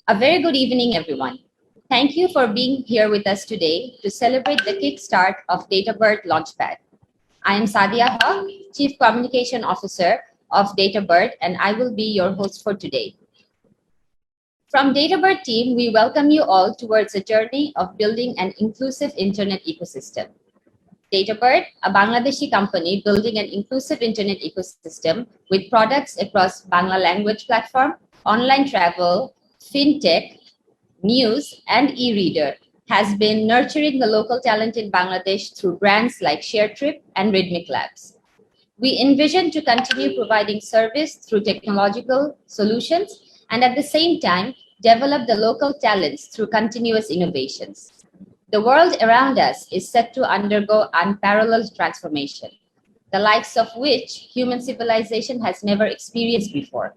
A very good evening, everyone. Thank you for being here with us today to celebrate the kickstart of DataBird LaunchPad. I am Sadia Haq, Chief Communication Officer of DataBird, and I will be your host for today. From DataBird team, we welcome you all towards a journey of building an inclusive internet ecosystem. DataBird, a Bangladeshi company building an inclusive internet ecosystem with products across Bangla language platform, online travel, fintech, news, and e-reader, has been nurturing the local talent in Bangladesh through brands like ShareTrip and Rhythmic Labs. We envision to continue providing service through technological solutions and at the same time develop the local talents through continuous innovations. The world around us is set to undergo unparalleled transformation, the likes of which human civilization has never experienced before.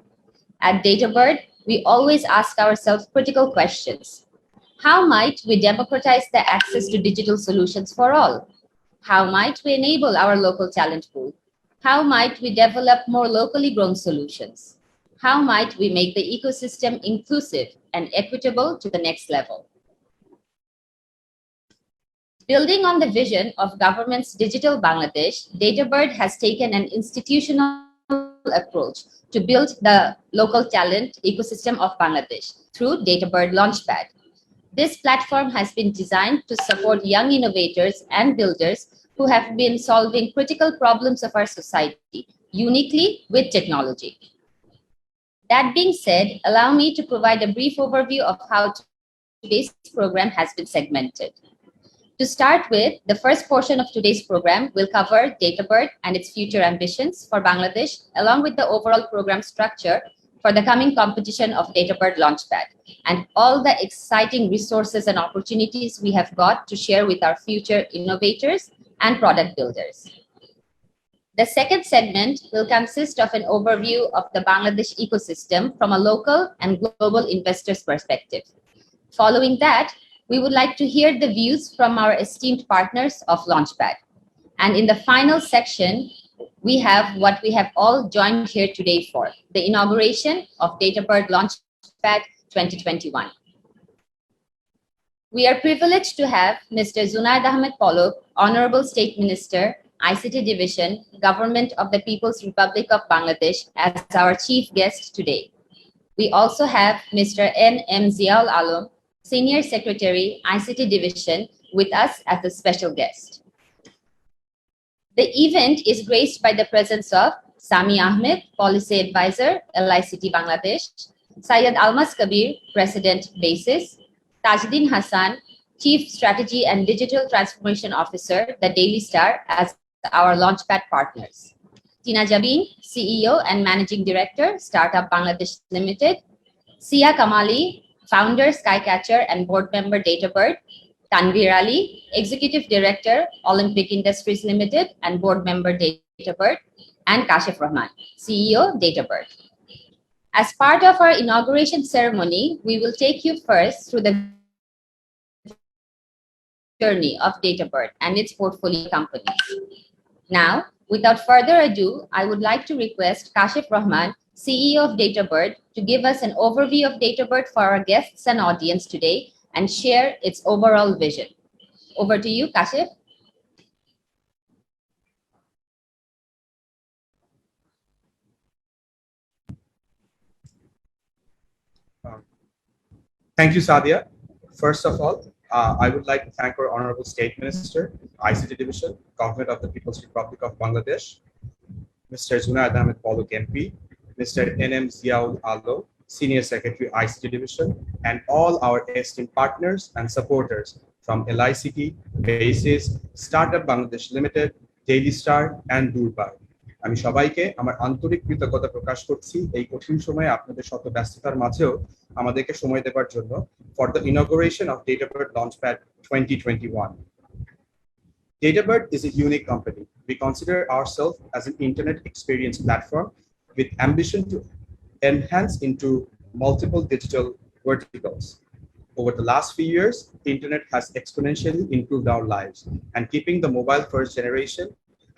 At DataBird, we always ask ourselves critical questions. How might we democratize the access to digital solutions for all? How might we enable our local talent pool? How might we develop more locally grown solutions? How might we make the ecosystem inclusive and equitable to the next level? Building on the vision of government's Digital Bangladesh, DataBird has taken an institutional approach to build the local talent ecosystem of Bangladesh through DataBird LaunchPad. This platform has been designed to support young innovators and builders who have been solving critical problems of our society uniquely with technology. That being said, allow me to provide a brief overview of how today's program has been segmented. To start with, the first portion of today's program will cover DataBird and its future ambitions for Bangladesh, along with the overall program structure for the coming competition of DataBird LaunchPad, and all the exciting resources and opportunities we have got to share with our future innovators and product builders. The second segment will consist of an overview of the Bangladesh ecosystem from a local and global investor's perspective. Following that, we would like to hear the views from our esteemed partners of LaunchPad. And in the final section, we have what we have all joined here today for, the inauguration of DataBird LaunchPad 2021. We are privileged to have Mr. Zunaid Ahmed Palak, Honorable State Minister, ICT Division, Government of the People's Republic of Bangladesh, as our chief guest today. We also have Mr. N.M. Zeaul, Senior Secretary, ICT Division, with us as a special guest. The event is graced by the presence of Sami Ahmed, Policy Advisor, LICT Bangladesh, Syed Almas Kabir, President, BASIS, Tajdin Hassan, Chief Strategy and Digital Transformation Officer, the Daily Star, as our Launchpad partners. Jabeen, CEO and Managing Director, Startup Bangladesh Limited, Sia Kamali, Founder, Skycatcher, and Board Member, DataBird, Tanvir Ali, Executive Director, Olympic Industries Limited, and Board Member, DataBird, and Kashif Rahman, CEO, DataBird. As part of our inauguration ceremony, we will take you first through the journey of DataBird and its portfolio companies. Now, without further ado, I would like to request Kashif Rahman, CEO of DataBird, to give us an overview of DataBird for our guests and audience today and share its overall vision. Over to you, Kashif. Thank you, Sadia. First of all, I would like to thank our Honorable State Minister, ICT Division, Government of the People's Republic of Bangladesh, Mr. Zunaid Ahmed Palak MP, Mr. N.M. Zeaul, Senior Secretary, ICT Division, and all our esteemed partners and supporters from LICT, BASIS, Startup Bangladesh Limited, Daily Star, and Durbar. আমি সবাইকে আমার আন্তরিক কৃতজ্ঞতা প্রকাশ করছি এই কঠিন সময়ে আপনাদের শত ব্যস্ততার মাঝেও আমাদেরকে সময় দেওয়ার জন্য for the inauguration of DataBird LaunchPad 2021. DataBird is a unique company. We consider ourselves as an internet experience platform with ambition to enhance into multiple digital verticals. Over the last few years, the internet has exponentially improved our lives, and keeping the mobile first generation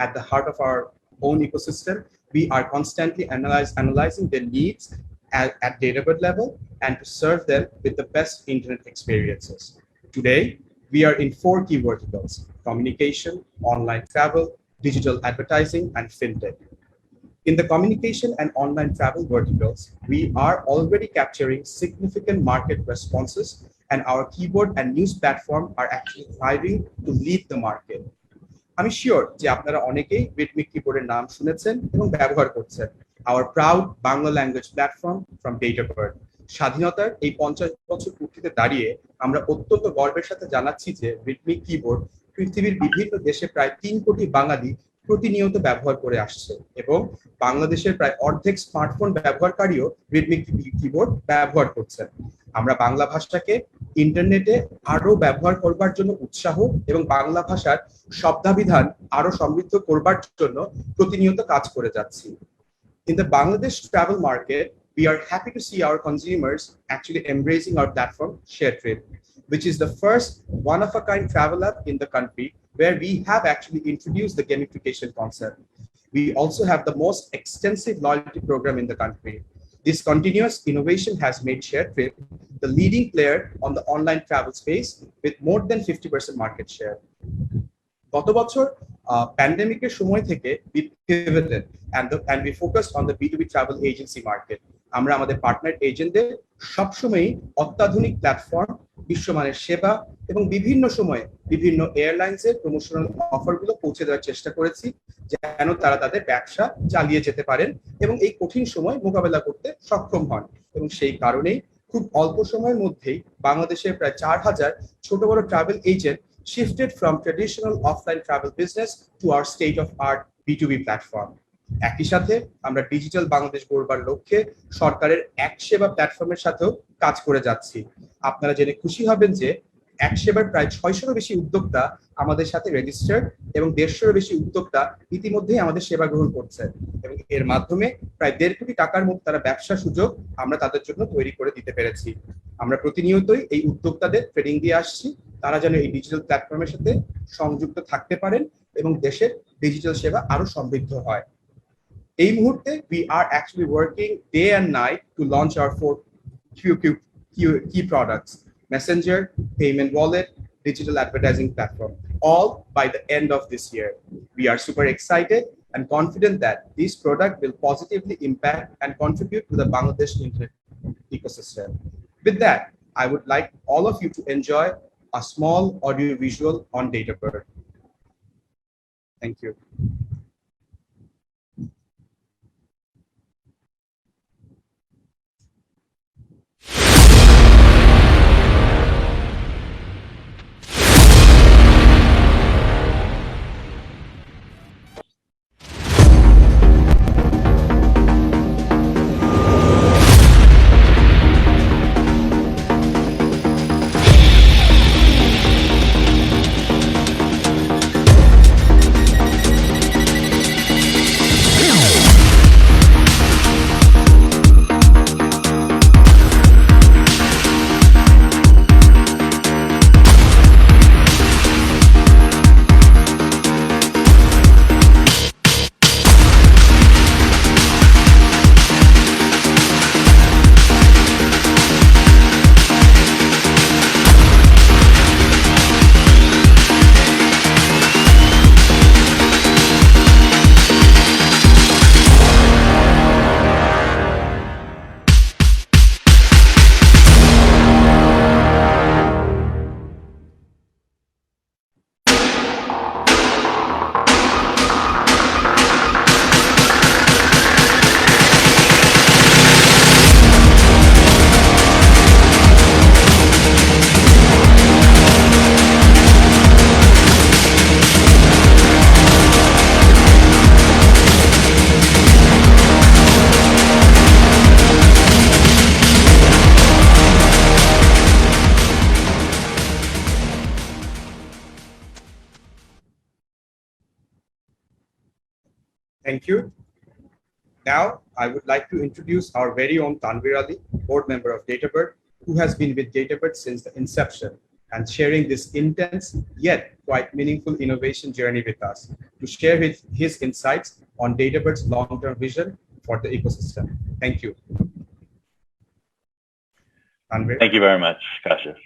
at the heart of our own ecosystem, we are constantly analyzing the needs at DataBird level and to serve them with the best internet experiences. Today, we are in 4 key verticals: communication, online travel, digital advertising, and fintech. In the communication and online travel verticals, we are already capturing significant market responses, and our keyboard and news platform are actually thriving to lead the market. আমি sure যে আপনারা অনেকেই রিটমিক কিবোর্ডের নাম শুনেছেন এবং ব্যবহার করছেন। Our proud Bangla language platform from DataBird। স্বাধীনতার এই 50 বছর পূর্তিতে দাঁড়িয়ে আমরা অত্যন্ত গর্বের সাথে জানাচ্ছি যে রিটমিক কিবোর্ড পৃথিবীর বিভিন্ন দেশে প্রায় 3 কোটি বাঙালি প্রতিনিয়ত ব্যবহার করে আসছে এবং বাংলাদেশের প্রায় অর্ধেক স্মার্টফোন ব্যবহারকারীও রিটমিক কিবোর্ড ব্যবহার করছেন। আমরা বাংলা ভাষাকে ইন্টারনেটে আরো ব্যবহার করবার জন্য উৎসাহ এবং বাংলা ভাষার শব্দাভিধান আরো সমৃদ্ধ করবার জন্য প্রতিনিয়ত কাজ করে যাচ্ছি। In the Bangladesh travel market, we are happy to see our consumers actually embracing our platform, ShareTrip, which is the first one-of-a-kind travel app in the country where we have actually introduced the gamification concept. We also have the most extensive loyalty program in the country. This continuous innovation has made ShareTrip the leading player on the online travel space with more than 50% market share. গত বছর প্যান্ডেমিকের সময় থেকে we pivoted and we focused on the B2B travel agency market. আমরা আমাদের partner এজেন্টদের সবসময়ই অত্যাধুনিক প্ল্যাটফর্ম, বিশ্বমানের সেবা এবং বিভিন্ন সময়ে বিভিন্ন এয়ারলাইন্সের প্রমোশনাল অফারগুলো পৌঁছে দেওয়ার চেষ্টা করেছি যেন তারা তাদের ব্যবসা চালিয়ে যেতে পারেন এবং এই কঠিন সময় মোকাবেলা করতে সক্ষম হন। এবং সেই কারণেই খুব অল্প সময়ের মধ্যেই বাংলাদেশের প্রায় 4000 ছোট বড় travel agent shifted from traditional offline travel business to our state-of-art B2B platform. একই সাথে আমরা ডিজিটাল বাংলাদেশ গড়বার লক্ষ্যে সরকারের এক সেবা প্ল্যাটফর্মের সাথেও কাজ করে যাচ্ছি। আপনারা জেনে খুশি হবেন যে এক সেবার প্রায় 600-এরও বেশি উদ্যোক্তা আমাদের সাথে রেজিস্টার্ড এবং 150-এরও বেশি উদ্যোক্তা ইতিমধ্যেই আমাদের সেবা গ্রহণ করছে এবং এর মাধ্যমে প্রায় 1.5 কোটি টাকার মতো তারা ব্যবসা সুযোগ আমরা তাদের জন্য তৈরি করে দিতে পেরেছি। আমরা প্রতিনিয়তই এই উদ্যোক্তাদের ট্রেনিং দিয়ে আসছি তারা যেন এই ডিজিটাল প্ল্যাটফর্মের সাথে সংযুক্ত থাকতে পারেন এবং দেশের ডিজিটাল সেবা আরো সমৃদ্ধ হয়। এই মুহূর্তে we are actually working day and night to launch our 4 key products: Messenger, payment wallet, digital advertising platform, all by the end of this year. We are super excited and confident that this product will positively impact and contribute to the Bangladesh internet ecosystem. With that, I would like all of you to enjoy a small audio visual on DataBird. Thank you. Thank you. Now, I would like to introduce our very own Tanvir Ali, board member of DataBird, who has been with DataBird since the inception and sharing this intense yet quite meaningful innovation journey with us to share his insights on DataBird's long-term vision for the ecosystem. Thank you. Tanvir. Thank you very much, Kashif.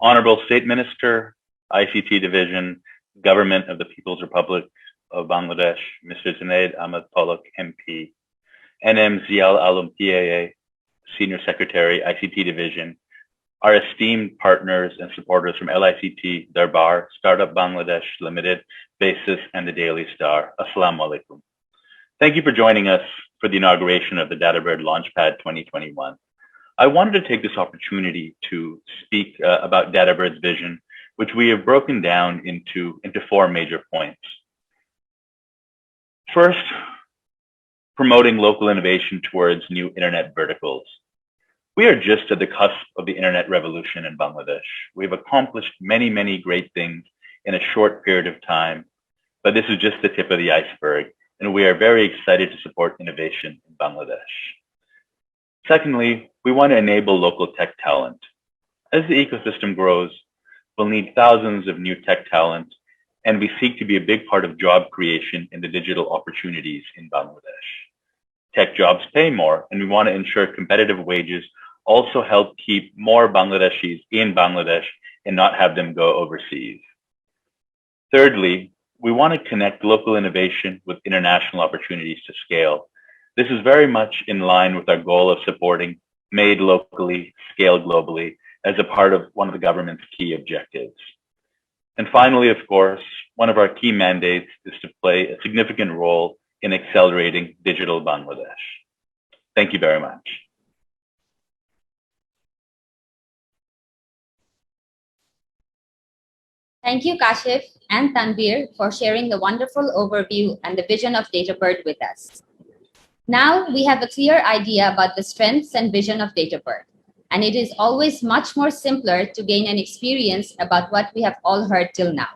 Honorable State Minister, ICT Division, Government of the People's Republic of Bangladesh, Mr. Zunaid Ahmed Palak, MP, NM Zeaul PAA, Senior Secretary, ICT Division, our esteemed partners and supporters from LICT, Durbar, Startup Bangladesh Limited, Basis, and the Daily Star. Assalamu alaikum. Thank you for joining us for the inauguration of the DataBird LaunchPad 2021. I wanted to take this opportunity to speak about DataBird's vision, which we have broken down into four major points. First, promoting local innovation towards new internet verticals. We are just at the cusp of the internet revolution in Bangladesh. We've accomplished many, many great things in a short period of time, but this is just the tip of the iceberg, and we are very excited to support innovation in Bangladesh. Secondly, we want to enable local tech talent. As the ecosystem grows, we'll need thousands of new tech talent, and we seek to be a big part of job creation in the digital opportunities in Bangladesh. Tech jobs pay more, and we want to ensure competitive wages also help keep more Bangladeshis in Bangladesh and not have them go overseas. Thirdly, we want to connect local innovation with international opportunities to scale. This is very much in line with our goal of supporting made locally, scaled globally as a part of one of the government's key objectives. And finally, of course, one of our key mandates is to play a significant role in accelerating digital Bangladesh. Thank you very much. Thank you, Kashif and Tanvir, for sharing the wonderful overview and the vision of DataBird with us. Now we have a clear idea about the strengths and vision of DataBird, and it is always much more simpler to gain an experience about what we have all heard till now.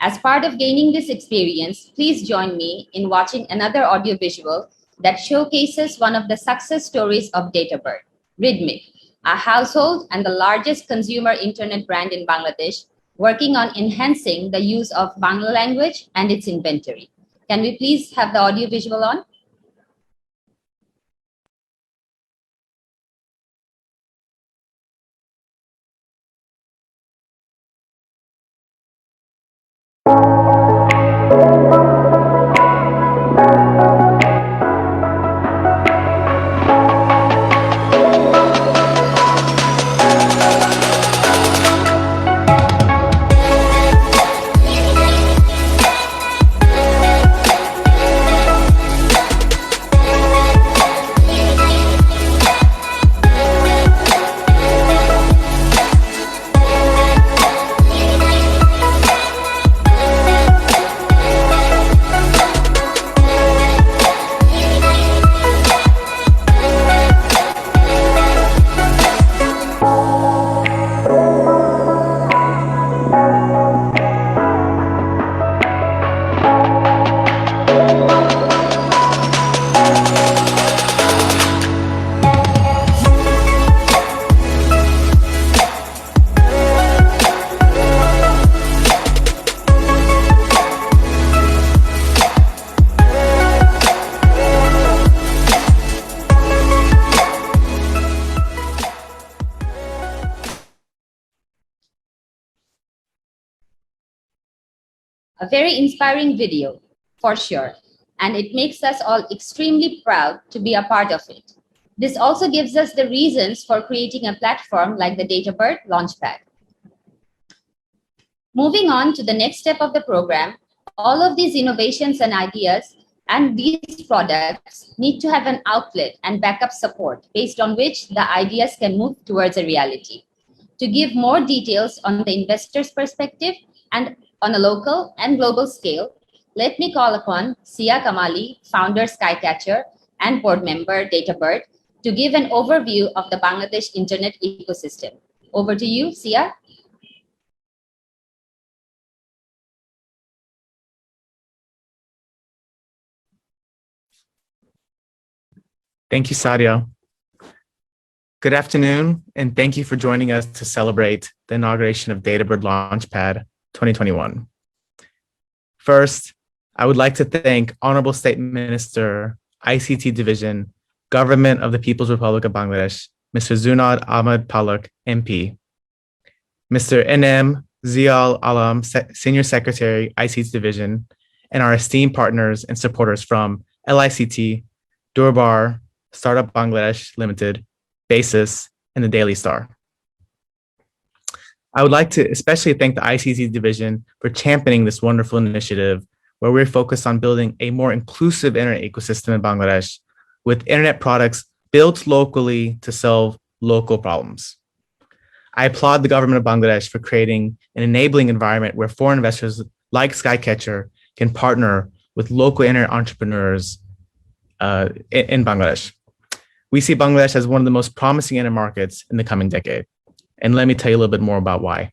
As part of gaining this experience, please join me in watching another audiovisual that showcases one of the success stories of DataBird, Rhythmic, a household and the largest consumer internet brand in Bangladesh, working on enhancing the use of Bangla language and its inventory. Can we please have the audiovisual on? A very inspiring video, for sure, and it makes us all extremely proud to be a part of it. This also gives us the reasons for creating a platform like the DataBird LaunchPad. Moving on to the next step of the program, all of these innovations and ideas and these products need to have an outlet and backup support based on which the ideas can move towards a reality. To give more details on the investor's perspective and on a local and global scale, let me call upon Sia Kamali, founder Skycatcher and board member DataBird, to give an overview of the Bangladesh internet ecosystem. Over to you, Sia. Thank you, Sadia. Good afternoon, and thank you for joining us to celebrate the inauguration of DataBird LaunchPad 2021. First, I would like to thank Honorable State Minister, ICT Division, Government of the People's Republic of Bangladesh, Mr. Zunaid Ahmed Palak, MP, Mr. NM Zeaul Alam, Senior Secretary, ICT Division, and our esteemed partners and supporters from LICT, Durbar, Startup Bangladesh Limited, Basis, and the Daily Star. I would like to especially thank the ICT Division for championing this wonderful initiative where we're focused on building a more inclusive internet ecosystem in Bangladesh with internet products built locally to solve local problems. I applaud the government of Bangladesh for creating an enabling environment where foreign investors like Skycatcher can partner with local internet entrepreneurs in Bangladesh. We see Bangladesh as one of the most promising internet markets in the coming decade. And let me tell you a little bit more about why.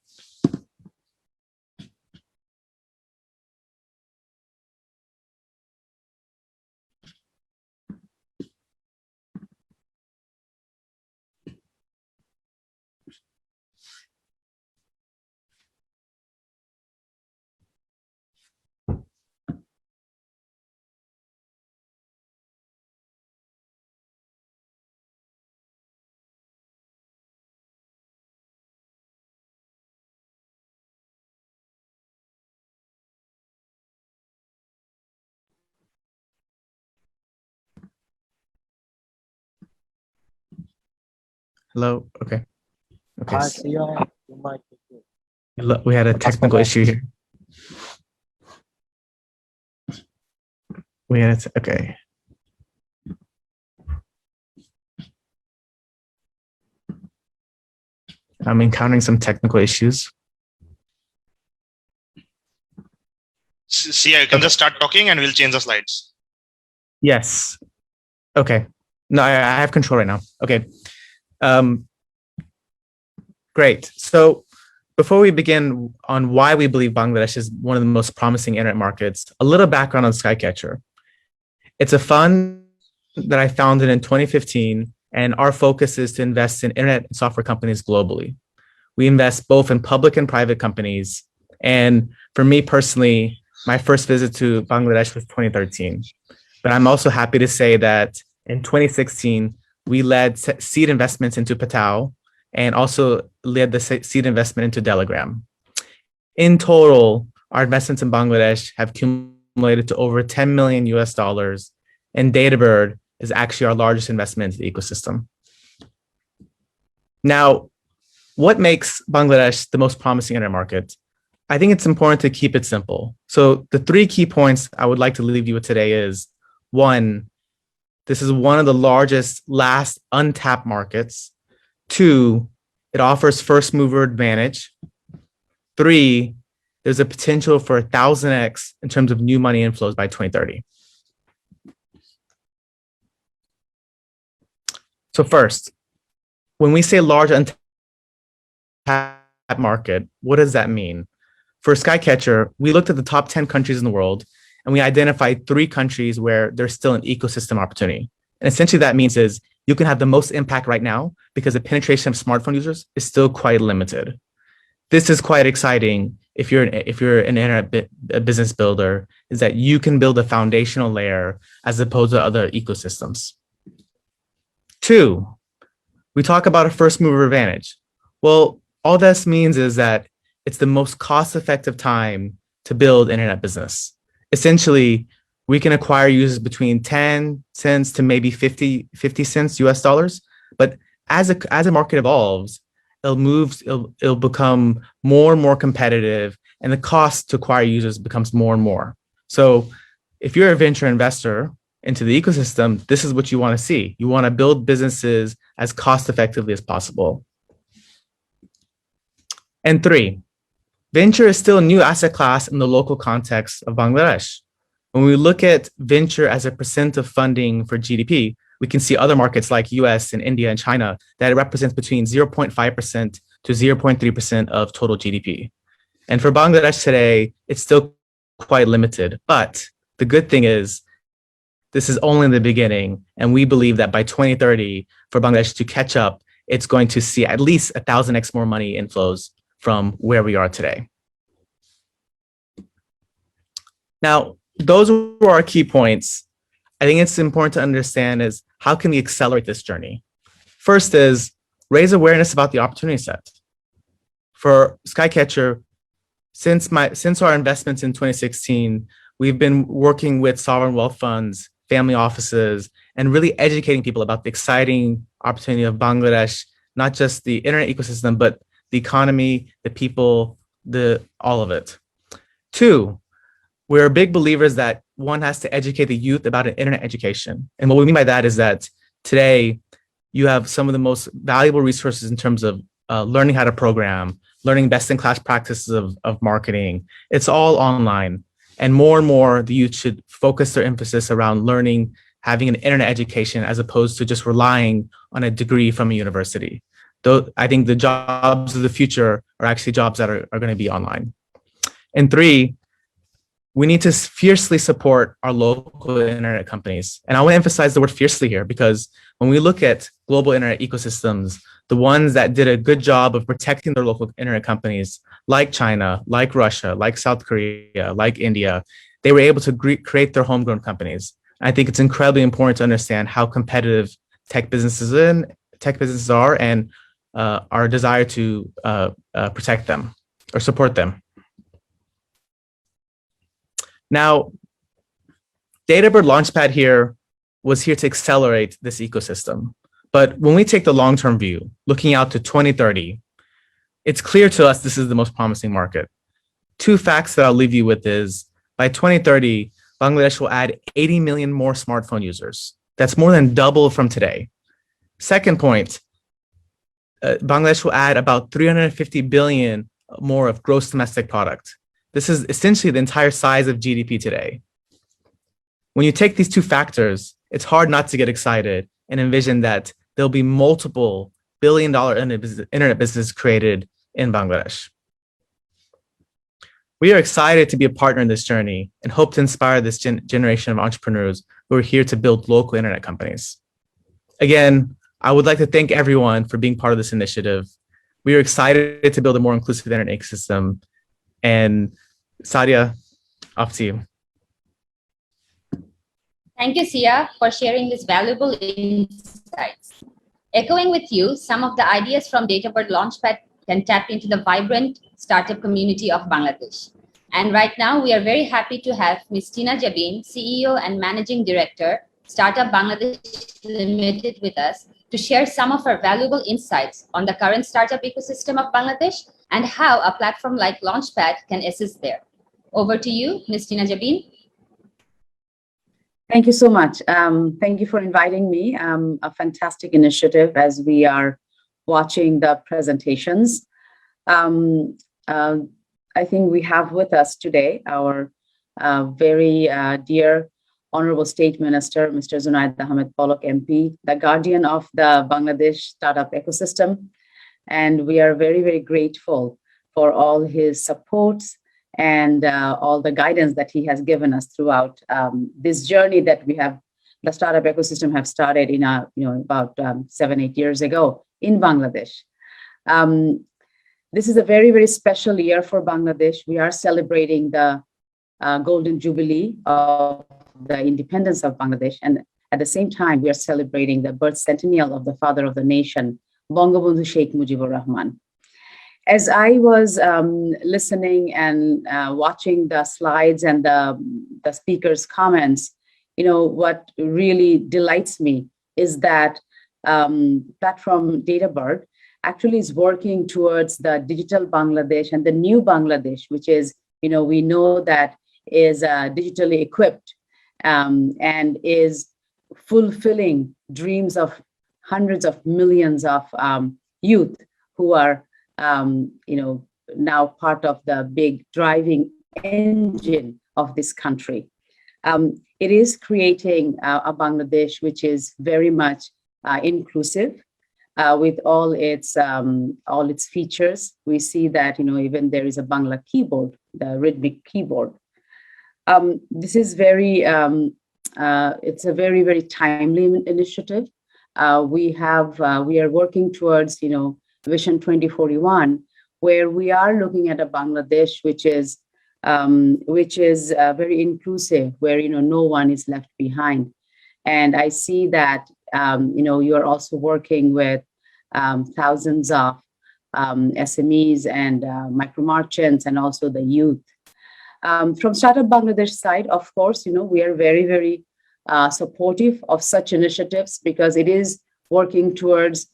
Hello, okay. Okay. We had a technical issue here. Okay. I'm encountering some technical issues. See, you can just start talking and we'll change the slides. Yes. Okay. No, I have control right now. Okay. Great. So before we begin on why we believe Bangladesh is one of the most promising internet markets, a little background on Skycatcher. It's a fund that I founded in 2015, and our focus is to invest in internet and software companies globally. We invest both in public and private companies. And for me personally, my first visit to Bangladesh was 2013. But I'm also happy to say that in 2016, we led seed investments into Patao and also led the seed investment into Telegram. In total, our investments in Bangladesh have accumulated to over 10 million US dollars, and DataBird is actually our largest investment into the ecosystem. Now, what makes Bangladesh the most promising internet market? I think it's important to keep it simple. So the 3 key points I would like to leave you with today is, 1, this is one of the largest last untapped markets. 2, it offers first mover advantage. 3, there's a potential for 1,000x in terms of new money inflows by 2030. So first, when we say large untapped market, what does that mean? For Skycatcher, we looked at the top 10 countries in the world, and we identified 3 countries where there's still an ecosystem opportunity. And essentially that means is you can have the most impact right now because the penetration of smartphone users is still quite limited. This is quite exciting if you're an internet business builder, is that you can build a foundational layer as opposed to other ecosystems. 2, we talk about a first mover advantage. Well, all this means is that it's the most cost-effective time to build internet business. Essentially, we can acquire users between 10 cents to maybe 50 cents US dollars. But as a market evolves, it'll become more and more competitive, and the cost to acquire users becomes more and more. So if you're a venture investor into the ecosystem, this is what you want to see. You want to build businesses as cost effectively as possible. And 3, venture is still a new asset class in the local context of Bangladesh. When we look at venture as a percent of funding for GDP, we can see other markets like US and India and China that it represents between 0.5% to 0.3% of total GDP. And for Bangladesh today, it's still quite limited. But the good thing is, this is only the beginning. And we believe that by 2030, for Bangladesh to catch up, it's going to see at least 1,000x more money inflows from where we are today. Now, those were our key points. I think it's important to understand is how can we accelerate this journey? First is raise awareness about the opportunity set. For Skycatcher, since our investments in 2016, we've been working with sovereign wealth funds, family offices, and really educating people about the exciting opportunity of Bangladesh, not just the internet ecosystem, but the economy, the people, all of it. Two, we're big believers that one has to educate the youth about an internet education. And what we mean by that is that today you have some of the most valuable resources in terms of learning how to program, learning best-in-class practices of marketing. It's all online. And more the youth should focus their emphasis around learning, having an internet education as opposed to just relying on a degree from a university. Though I think the jobs of the future are actually jobs that are going to be online. And three, we need to fiercely support our local internet companies. And I want to emphasize the word fiercely here, because when we look at global internet ecosystems, the ones that did a good job of protecting their local internet companies, like China, like Russia, like South Korea, like India, they were able to create their homegrown companies. I think it's incredibly important to understand how competitive tech businesses are and our desire to protect them or support them. Now, DataBird LaunchPad here was here to accelerate this ecosystem. But when we take the long-term view, looking out to 2030, it's clear to us this is the most promising market. Two facts that I'll leave you with is, by 2030, Bangladesh will add 80 million more smartphone users. That's more than double from today. Second point, Bangladesh will add about 350 billion more of gross domestic product. This is essentially the entire size of GDP today. When you take these two factors, it's hard not to get excited and envision that there'll be multiple billion-dollar internet businesses created in Bangladesh. We are excited to be a partner in this journey and hope to inspire this generation of entrepreneurs who are here to build local internet companies. Again, I would like to thank everyone for being part of this initiative. We are excited to build a more inclusive internet ecosystem. And Sadia, off to you. Thank you, Sia, for sharing these valuable insights. Echoing with you, some of the ideas from DataBird LaunchPad can tap into the vibrant startup community of Bangladesh. And right now, we are very happy to have Ms. Jabeen, CEO and Managing Director, Startup Bangladesh Limited, with us to share some of her valuable insights on the current startup ecosystem of Bangladesh and how a platform like LaunchPad can assist there. Over to you, Ms. Jabeen. Thank you so much. Thank you for inviting me. A fantastic initiative as we are watching the presentations. I think we have with us today our very dear Honorable State Minister, Mr. Zunaid Ahmed Palak, MP, the guardian of the Bangladesh startup ecosystem. And we are very, very grateful for all his supports and all the guidance that he has given us throughout this journey that we have, the startup ecosystem have started in about 7-8 years ago in Bangladesh. This is a very, very special year for Bangladesh. We are celebrating the Golden Jubilee of the independence of Bangladesh. And at the same time, we are celebrating the birth centennial of the father of the nation, Bangabandhu Sheikh Mujibur Rahman. As I was listening and watching the slides and the speakers' comments, what really delights me is that platform DataBird actually is working towards the digital Bangladesh and the new Bangladesh, which is, we know that is digitally equipped and is fulfilling dreams of hundreds of millions of youth who are, now part of the big driving engine of this country. It is creating a Bangladesh which is very much inclusive with all its features. We see that even there is a Bangla keyboard, the rhythmic keyboard. This is it's a very, very timely initiative. We are working towards Vision 2041, where we are looking at a Bangladesh which is very inclusive, where no one is left behind. And I see that You are also working with thousands of SMEs and micro merchants and also the youth. From Startup Bangladesh side, of course, we are very, very supportive of such initiatives because it is working towards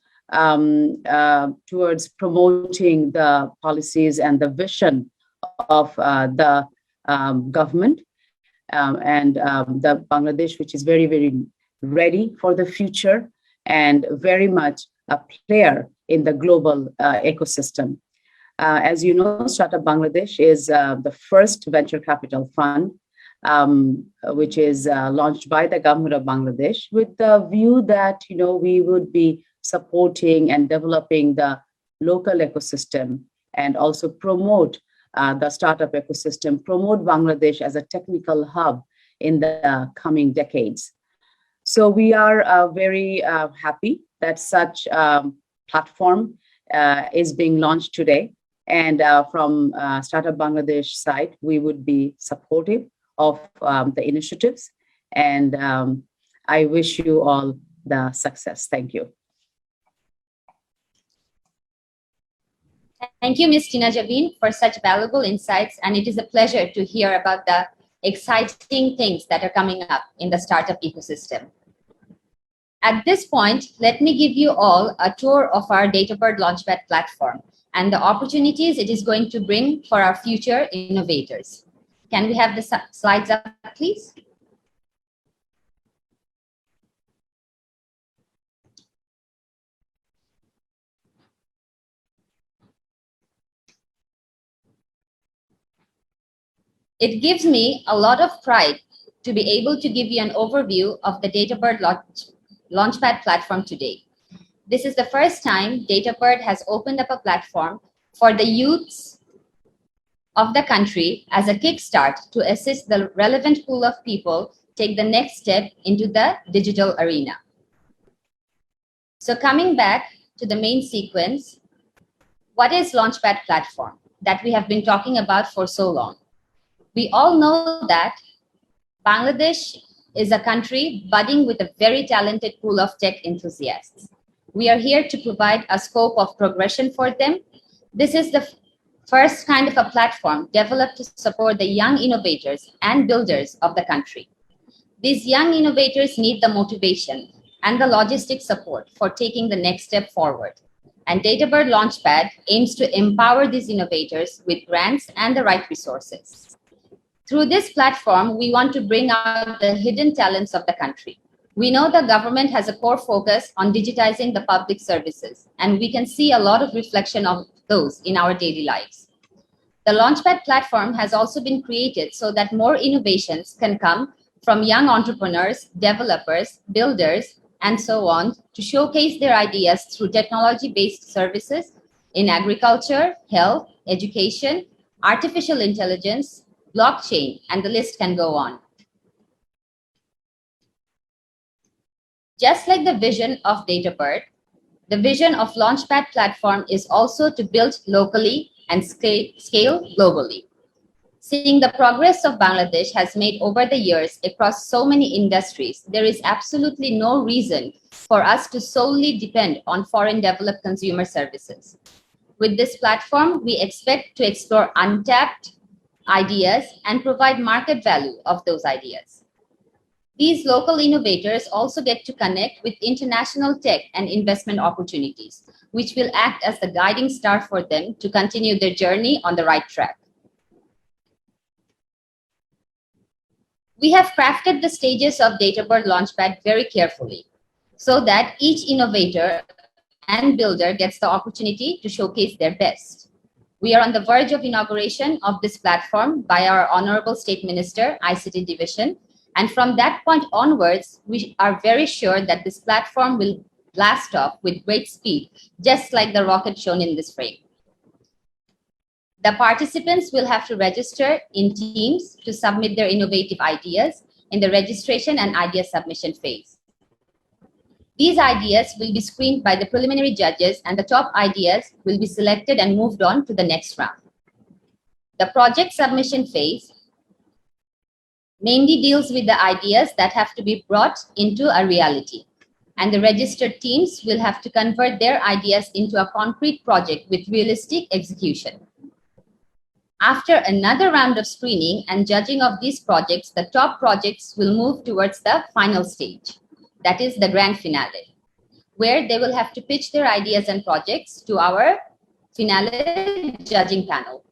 promoting the policies and the vision of the government and the Bangladesh, which is very, very ready for the future and very much a player in the global ecosystem. As you know, Startup Bangladesh is the first venture capital fund, which is launched by the government of Bangladesh with the view that, we would be supporting and developing the local ecosystem and also promote the startup ecosystem, promote Bangladesh as a technical hub in the coming decades. So we are very happy that such platform is being launched today. And from Startup Bangladesh side, we would be supportive of the initiatives. And I wish you all the success. Thank you. Thank you, Ms. Tina Jabeen, for such valuable insights. And it is a pleasure to hear about the exciting things that are coming up in the startup ecosystem. At this point, let me give you all a tour of our DataBird LaunchPad platform and the opportunities it is going to bring for our future innovators. Can we have the slides up, please? It gives me a lot of pride to be able to give you an overview of the DataBird LaunchPad platform today. This is the first time DataBird has opened up a platform for the youths of the country as a kickstart to assist the relevant pool of people take the next step into the digital arena. So coming back to the main sequence, what is LaunchPad platform that we have been talking about for so long? We all know that Bangladesh is a country budding with a very talented pool of tech enthusiasts. We are here to provide a scope of progression for them. This is the first kind of a platform developed to support the young innovators and builders of the country. These young innovators need the motivation and the logistic support for taking the next step forward. And DataBird LaunchPad aims to empower these innovators with grants and the right resources. Through this platform, we want to bring out the hidden talents of the country. We know the government has a core focus on digitizing the public services, and we can see a lot of reflection of those in our daily lives. The LaunchPad platform has also been created so that more innovations can come from young entrepreneurs, developers, builders, and so on to showcase their ideas through technology-based services in agriculture, health, education, artificial intelligence, blockchain, and the list can go on. Just like the vision of DataBird, the vision of LaunchPad platform is also to build locally and scale globally. Seeing the progress of Bangladesh has made over the years across so many industries, there is absolutely no reason for us to solely depend on foreign developed consumer services. With this platform, we expect to explore untapped ideas and provide market value of those ideas. These local innovators also get to connect with international tech and investment opportunities, which will act as the guiding star for them to continue their journey on the right track. We have crafted the stages of DataBird LaunchPad very carefully so that each innovator and builder gets the opportunity to showcase their best. We are on the verge of inauguration of this platform by our Honorable State Minister, ICT Division. And from that point onwards, we are very sure that this platform will blast off with great speed, just like the rocket shown in this frame. The participants will have to register in teams to submit their innovative ideas in the registration and idea submission phase. These ideas will be screened by the preliminary judges, and the top ideas will be selected and moved on to the next round. The project submission phase mainly deals with the ideas that have to be brought into a reality. and the registered teams will have to convert their ideas into a concrete project with realistic execution. After another round of screening and judging of these projects, the top projects will move towards the final stage, that is the grand finale, where they will have to pitch their ideas and projects to our finale judging panel.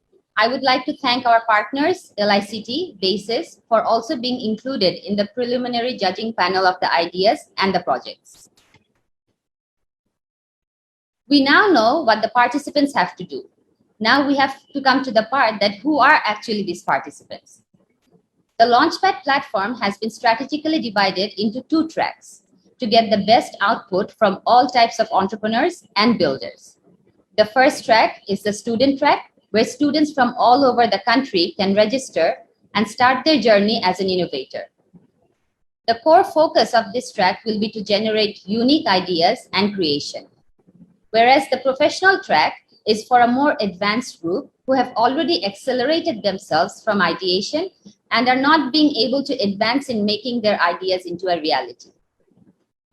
I would like to thank our partners, LICT, BASIS, for also being included in the preliminary judging panel of the ideas and the projects. We now know what the participants have to do. Now we have to come to the part that who are actually these participants. The Launchpad platform has been strategically divided into 2 tracks to get the best output from all types of entrepreneurs and builders. The first track is the student track, where students from all over the country can register and start their journey as an innovator. The core focus of this track will be to generate unique ideas and creation, whereas the professional track is for a more advanced group who have already accelerated themselves from ideation and are not being able to advance in making their ideas into a reality.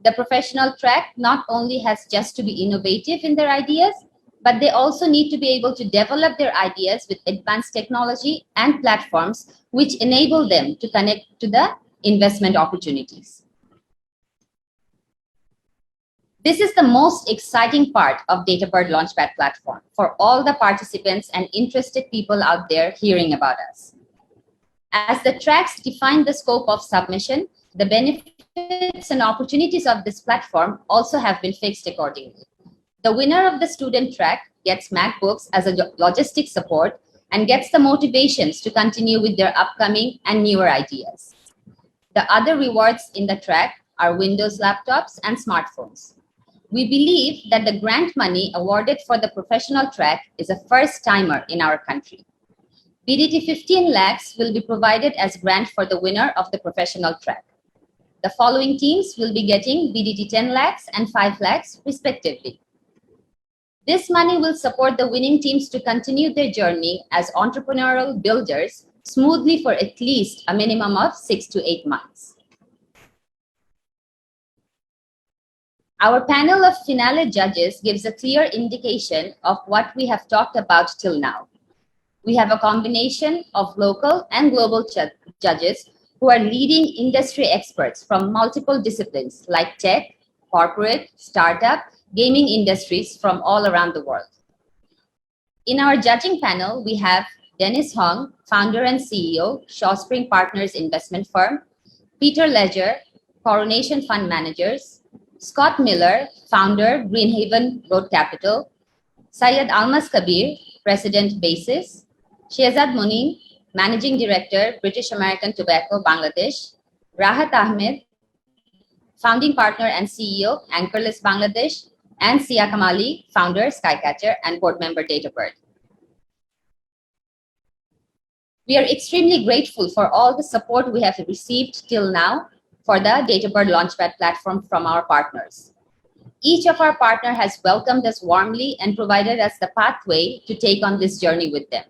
The professional track not only has just to be innovative in their ideas, but they also need to be able to develop their ideas with advanced technology and platforms which enable them to connect to the investment opportunities. This is the most exciting part of DataBird LaunchPad platform for all the participants and interested people out there hearing about us. As the tracks define the scope of submission, the benefits and opportunities of this platform also have been fixed accordingly. The winner of the student track gets MacBooks as a logistic support and gets the motivations to continue with their upcoming and newer ideas. The other rewards in the track are Windows laptops and smartphones. We believe that the grant money awarded for the professional track is a first-timer in our country. BDT 15 lakhs will be provided as grant for the winner of the professional track. The following teams will be getting BDT 10 lakhs and 5 lakhs respectively. This money will support the winning teams to continue their journey as entrepreneurial builders smoothly for at least a minimum of 6 to 8 months. Our panel of finale judges gives a clear indication of what we have talked about till now. We have a combination of local and global judges who are leading industry experts from multiple disciplines like tech, corporate, startup, gaming industries from all around the world. In our judging panel, we have Dennis Hong, founder and CEO, Shawspring Partners investment firm, Peter Ledger, Coronation Fund Managers, Scott Miller, founder, Greenhaven Road Capital, Syed Almas Kabir, President Basis, Shehzad Monin, Managing Director, British American Tobacco, Bangladesh, Rahat Ahmed, founding partner and CEO, Anchorless Bangladesh, and Sia Kamali, founder, Skycatcher, and board member, DataBird. We are extremely grateful for all the support we have received till now for the DataBird LaunchPad platform from our partners. Each of our partners has welcomed us warmly and provided us the pathway to take on this journey with them.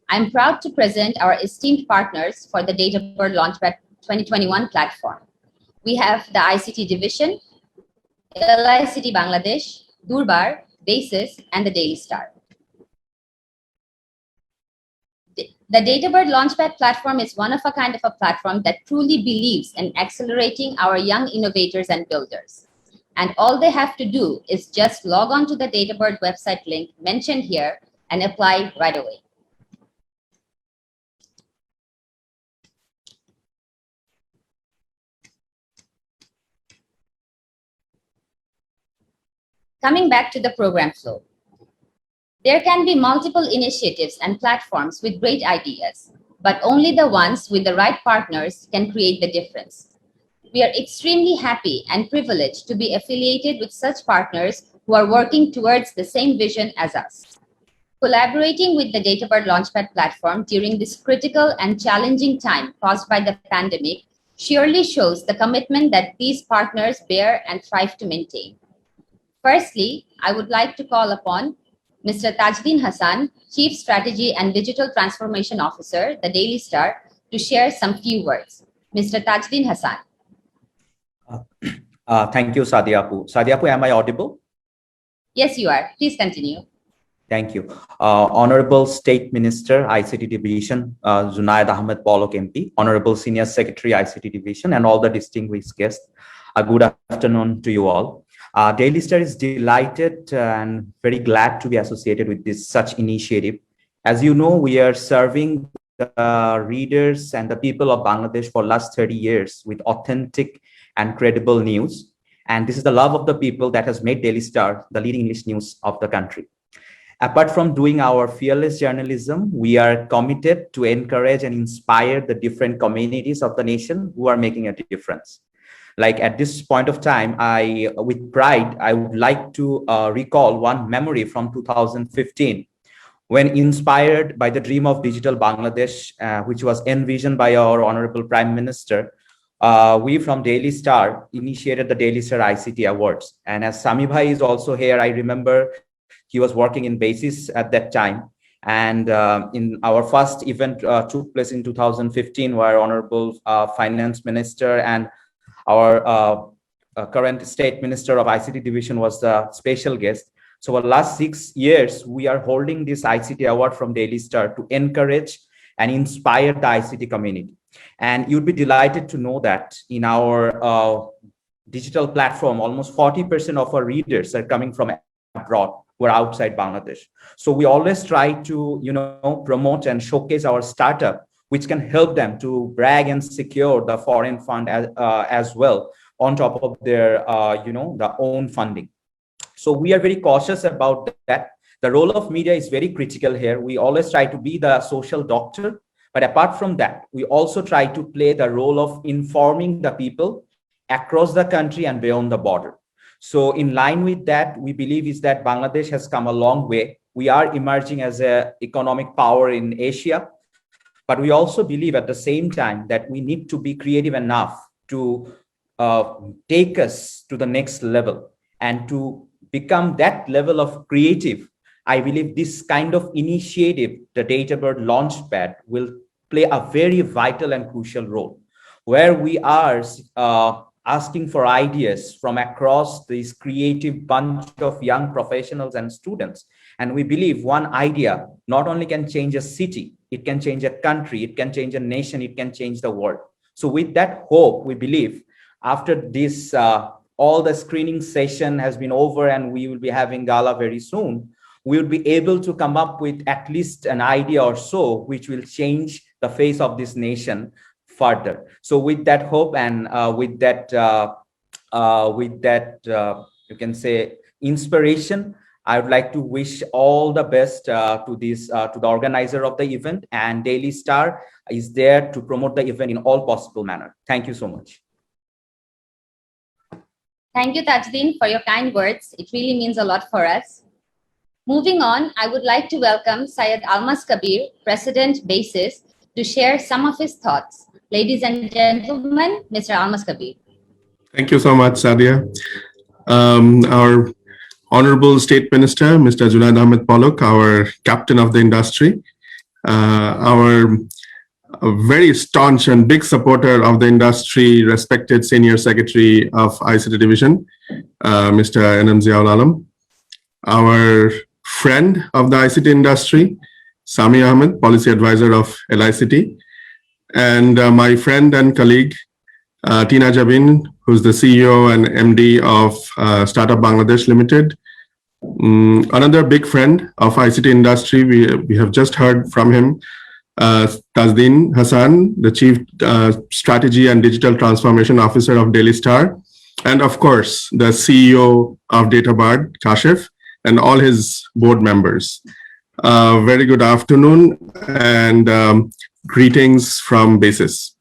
I'm proud to present our esteemed partners for the DataBird LaunchPad 2021 platform. We have the ICT Division, LICT Bangladesh, Durbar, Basis, and the Daily Star. The DataBird LaunchPad platform is one of a kind of a platform that truly believes in accelerating our young innovators and builders. And all they have to do is just log on to the DataBird website link mentioned here and apply right away. Coming back to the program flow. There can be multiple initiatives and platforms with great ideas, but only the ones with the right partners can create the difference. We are extremely happy and privileged to be affiliated with such partners who are working towards the same vision as us. Collaborating with the DataBird LaunchPad platform during this critical and challenging time caused by the pandemic surely shows the commitment that these partners bear and strive to maintain. Firstly, I would like to call upon Mr. Tajdin Hassan, Chief Strategy and Digital Transformation Officer, the Daily Star, to share some few words. Mr. Tajdin Hassan. Thank you, Sadiapu. Sadiapu, am I audible? Yes, you are. Please continue. Thank you. Honorable State Minister, ICT Division, Zunaid Ahmed Palak MP, Honorable Senior Secretary, ICT Division, and all the distinguished guests. Good afternoon to you all. Daily Star is delighted and very glad to be associated with this such initiative. As you know, we are serving the readers and the people of Bangladesh for last 30 years with authentic and credible news. And this is the love of the people that has made Daily Star the leading English news of the country. Apart from doing our fearless journalism, we are committed to encourage and inspire the different communities of the nation who are making a difference. Like at this point of time, with pride, I would like to recall one memory from 2015, when inspired by the dream of digital Bangladesh, which was envisioned by our Honorable Prime Minister, we from Daily Star initiated the Daily Star ICT Awards. And as Sami Bhai is also here, I remember he was working in BASIS at that time. And in our first event took place in 2015, where Honorable Finance Minister and our current State Minister of ICT Division was the special guest. So for the last 6 years, we are holding this ICT award from Daily Star to encourage and inspire the ICT community. And you'd be delighted to know that in our digital platform, almost 40% of our readers are coming from abroad, who are outside Bangladesh. So we always try to, promote and showcase our startup, which can help them to brag and secure the foreign fund as well, on top of their, the own funding. So we are very cautious about that. The role of media is very critical here. We always try to be the social doctor, but apart from that, we also try to play the role of informing the people across the country and beyond the border. So in line with that, we believe is that Bangladesh has come a long way. We are emerging as an economic power in Asia, but we also believe at the same time that we need to be creative enough to take us to the next level and to become that level of creative. I believe this kind of initiative, the DataBird LaunchPad, will play a very vital and crucial role, where we are asking for ideas from across this creative bunch of young professionals and students. And we believe one idea not only can change a city, it can change a country, it can change a nation, it can change the world. So with that hope, we believe after this, all the screening session has been over and we will be having gala very soon, we will be able to come up with at least an idea or so, which will change the face of this nation further. So with that hope and with that, you can say inspiration, I would like to wish all the best to the organizer of the event, and Daily Star is there to promote the event in all possible manner. Thank you so much. Thank you, Tajdin, for your kind words. It really means a lot for us. Moving on, I would like to welcome Syed Almas Kabir, President BASIS, to share some of his thoughts. Ladies and gentlemen, Mr. Almas Kabir. Thank you so much, Sadia. Our Honorable State Minister, Mr. Zunaid Ahmed Palak, our captain of the industry, our very staunch and big supporter of the industry, respected Senior Secretary of ICT Division, Mr. Zeaul, our friend of the ICT industry, Sami Ahmed, Policy Advisor of LICT, and my friend and colleague, Jabeen, who's the CEO and MD of Startup Bangladesh Limited. Another big friend of ICT industry, we have just heard from him, Tajdin Hassan, the Chief Strategy and Digital Transformation Officer of Daily Star, and of course, the CEO of DataBird, Kashif, and all his board members. Very good afternoon and greetings from BASIS.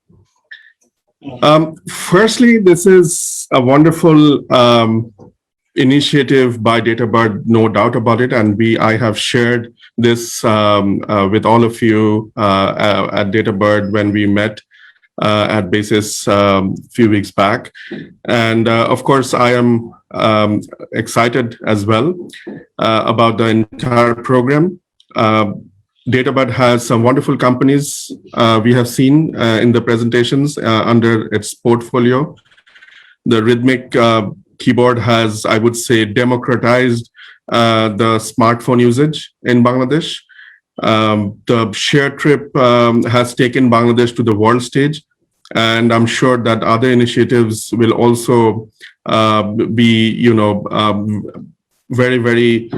Firstly, this is a wonderful initiative by DataBird, no doubt about it, and I have shared this with all of you at DataBird when we met at BASIS a few weeks back. And of course, I am excited as well about the entire program. DataBird has some wonderful companies we have seen in the presentations under its portfolio. The rhythmic keyboard has, I would say, democratized the smartphone usage in Bangladesh. The share trip has taken Bangladesh to the world stage, and I'm sure that other initiatives will also be, very, very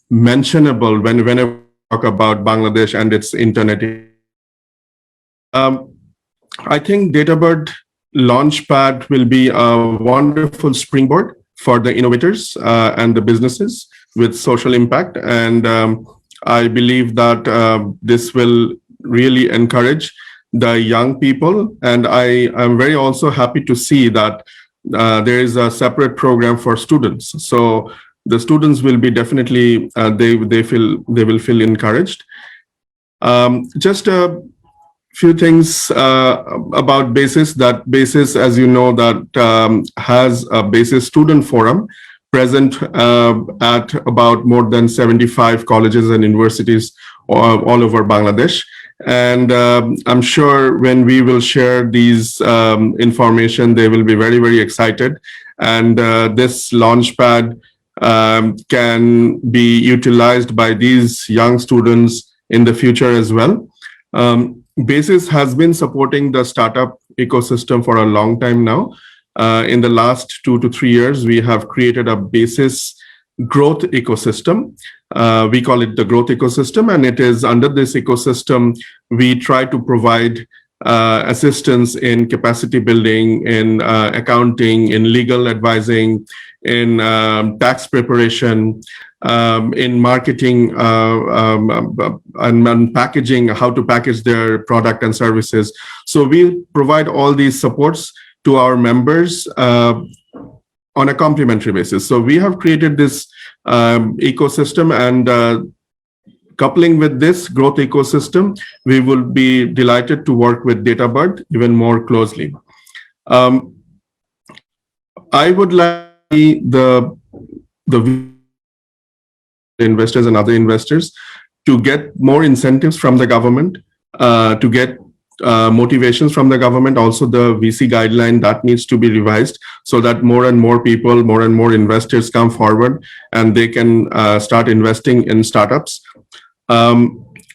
mentionable whenever we talk about Bangladesh and its internet. I think DataBird LaunchPad will be a wonderful springboard for the innovators and the businesses with social impact. And I believe that this will really encourage the young people. And I am very also happy to see that there is a separate program for students. So the students will be definitely, they will feel encouraged. Just a few things about BASIS. That BASIS, as you know, that has a BASIS student forum present at about more than 75 colleges and universities all over Bangladesh. And I'm sure when we will share these information, they will be very, very excited. And this Launchpad can be utilized by these young students in the future as well. BASIS has been supporting the startup ecosystem for a long time now. In the last 2 to 3 years, we have created a BASIS growth ecosystem. We call it the growth ecosystem, and it is under this ecosystem, we try to provide assistance in capacity building, in accounting, in legal advising, in tax preparation, in marketing and packaging, how to package their product and services. So we provide all these supports to our members on a complementary basis. So we have created this ecosystem, and coupling with this growth ecosystem, we will be delighted to work with DataBird even more closely. I would like the investors and other investors to get more incentives from the government, to get motivations from the government. Also, the VC guideline that needs to be revised so that more and more people, more and more investors come forward and they can start investing in startups.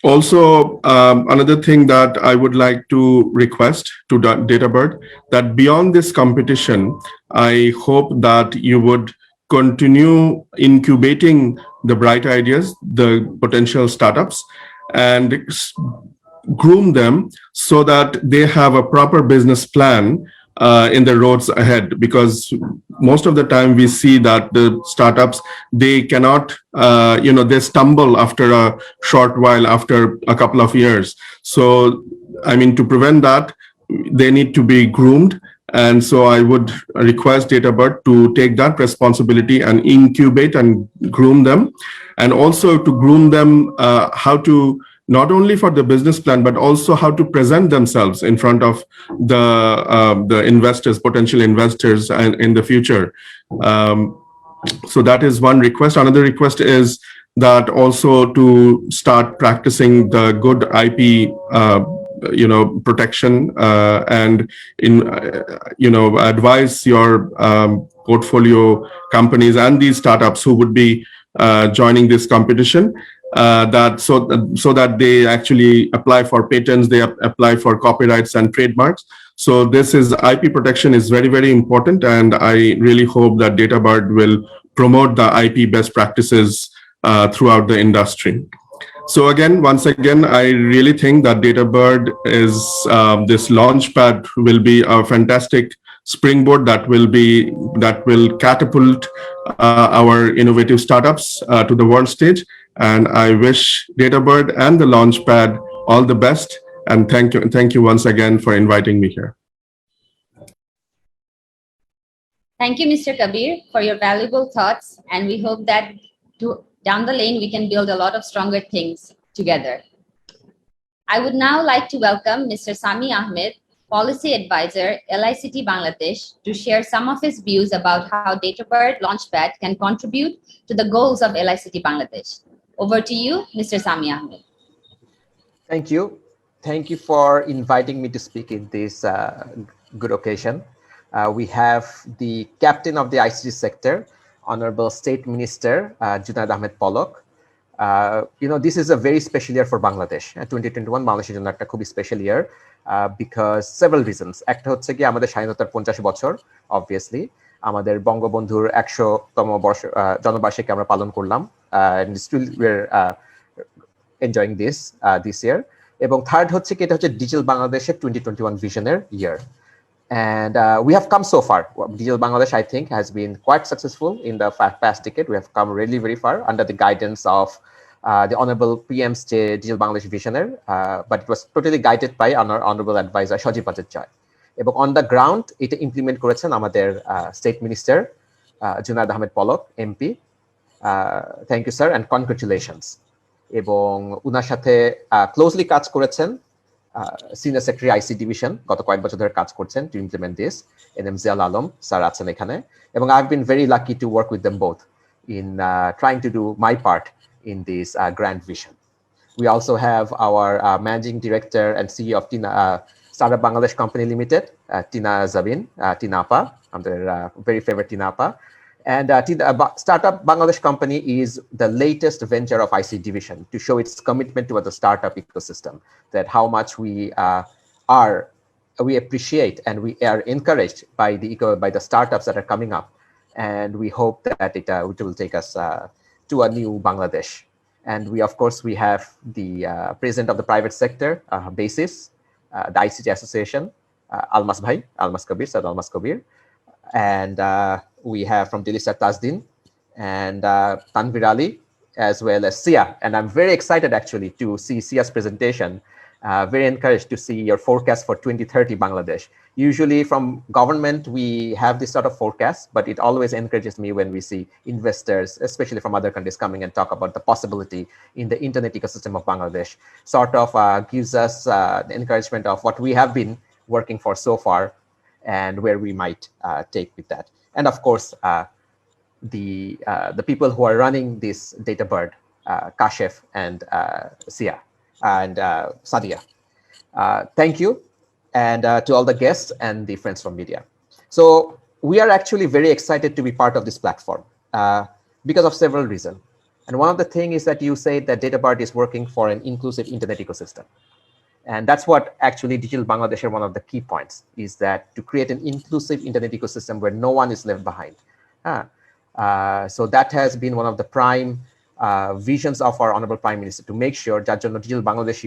Also, another thing that I would like to request to DataBird, that beyond this competition, I hope that you would continue incubating the bright ideas, the potential startups, and groom them so that they have a proper business plan in the roads ahead. Because most of the time we see that the startups, they cannot, they stumble after a short while, after a couple of years. So, I mean, to prevent that, they need to be groomed. And so I would request DataBird to take that responsibility and incubate and groom them, and also to groom them how to, not only for the business plan, but also how to present themselves in front of the investors, potential investors, and in the future. So that is one request. Another request is that also to start practicing the good IP protection, and advise your portfolio companies and these startups who would be joining this competition, that so that they actually apply for patents, they apply for copyrights and trademarks. So this is IP protection is very, very important, and I really hope that DataBird will promote the IP best practices throughout the industry. So again, once again, I really think that DataBird is this launchpad will be a fantastic springboard that will catapult our innovative startups to the world stage. And I wish DataBird and the launchpad all the best. And thank you once again for inviting me here. Thank you, Mr. Kabir, for your valuable thoughts. And we hope that down the lane, we can build a lot of stronger things together. I would now like to welcome Mr. Sami Ahmed, Policy Advisor, LICT Bangladesh, to share some of his views about how DataBird LaunchPad can contribute to the goals of LICT Bangladesh. Over to you, Mr. Sami Ahmed. Thank you. Thank you for inviting me to speak in this good occasion. We have the captain of the ICT sector, Honorable State Minister Zunaid Ahmed Palak. This is a very special year for Bangladesh. 2021 Bangladesh's জন্য একটা খুবই special year because several reasons. একটা হচ্ছে কি আমাদের স্বাধীনতার 50 বছর, obviously আমাদের বঙ্গবন্ধুর 100তম জন্মবার্ষিকী আমরা পালন করলাম, and still we're enjoying this year. এবং থার্ড হচ্ছে কি এটা হচ্ছে ডিজিটাল বাংলাদেশের 2021 visioner year. And we have come so far. Digital Bangladesh, I think, has been quite successful in the past decade. We have come really very far under the guidance of the Honorable PM's Digital Bangladesh Visionary, but it was totally guided by our Honorable Advisor Shajib Bajaj Joy. এবং on the ground, এটা implement করেছেন আমাদের State Minister Zunaid Ahmed Palak, MP. Thank you, sir, and congratulations. এবং উনার সাথে closely কাজ করেছেন Senior Secretary ICT Division গত কয়েক বছর ধরে কাজ করছেন to implement this. NM Zeaul Alam sir আছেন এখানে, এবং I've been very lucky to work with them both in trying to do my part in this grand vision. We also have our Managing Director and CEO of Startup Bangladesh Company Limited, Tina Jabeen, Tina Apa, their very favorite Tina Apa. And Startup Bangladesh Company is the latest venture of ICT Division to show its commitment to the startup ecosystem, that how much we appreciate and we are encouraged by the startups that are coming up. And we hope that it will take us to a new Bangladesh. And we have the president of the private sector, BASIS, the ICT Association, Almas Bhai, Almas Kabir, Syed Almas Kabir. And we have from Delhi Sir Tajdin and Tanvir Ali, as well as Sia. And I'm very excited actually to see Sia's presentation. Very encouraged to see your forecast for 2030 Bangladesh. Usually from government, we have this sort of forecast, but it always encourages me when we see investors, especially from other countries, coming and talk about the possibility in the internet ecosystem of Bangladesh. Sort of gives us the encouragement of what we have been working for so far and where we might take with that. And of course, the people who are running this DataBird, Kashef and Sia and Sadia. Thank you, and to all the guests and the friends from media. So we are actually very excited to be part of this platform because of several reasons. And one of the things is that you say that DataBird is working for an inclusive internet ecosystem. And that's what actually Digital Bangladesh, one of the key points is that to create an inclusive internet ecosystem where no one is left behind. So that has been one of the prime visions of our Honorable Prime Minister to make sure that Digital Bangladesh,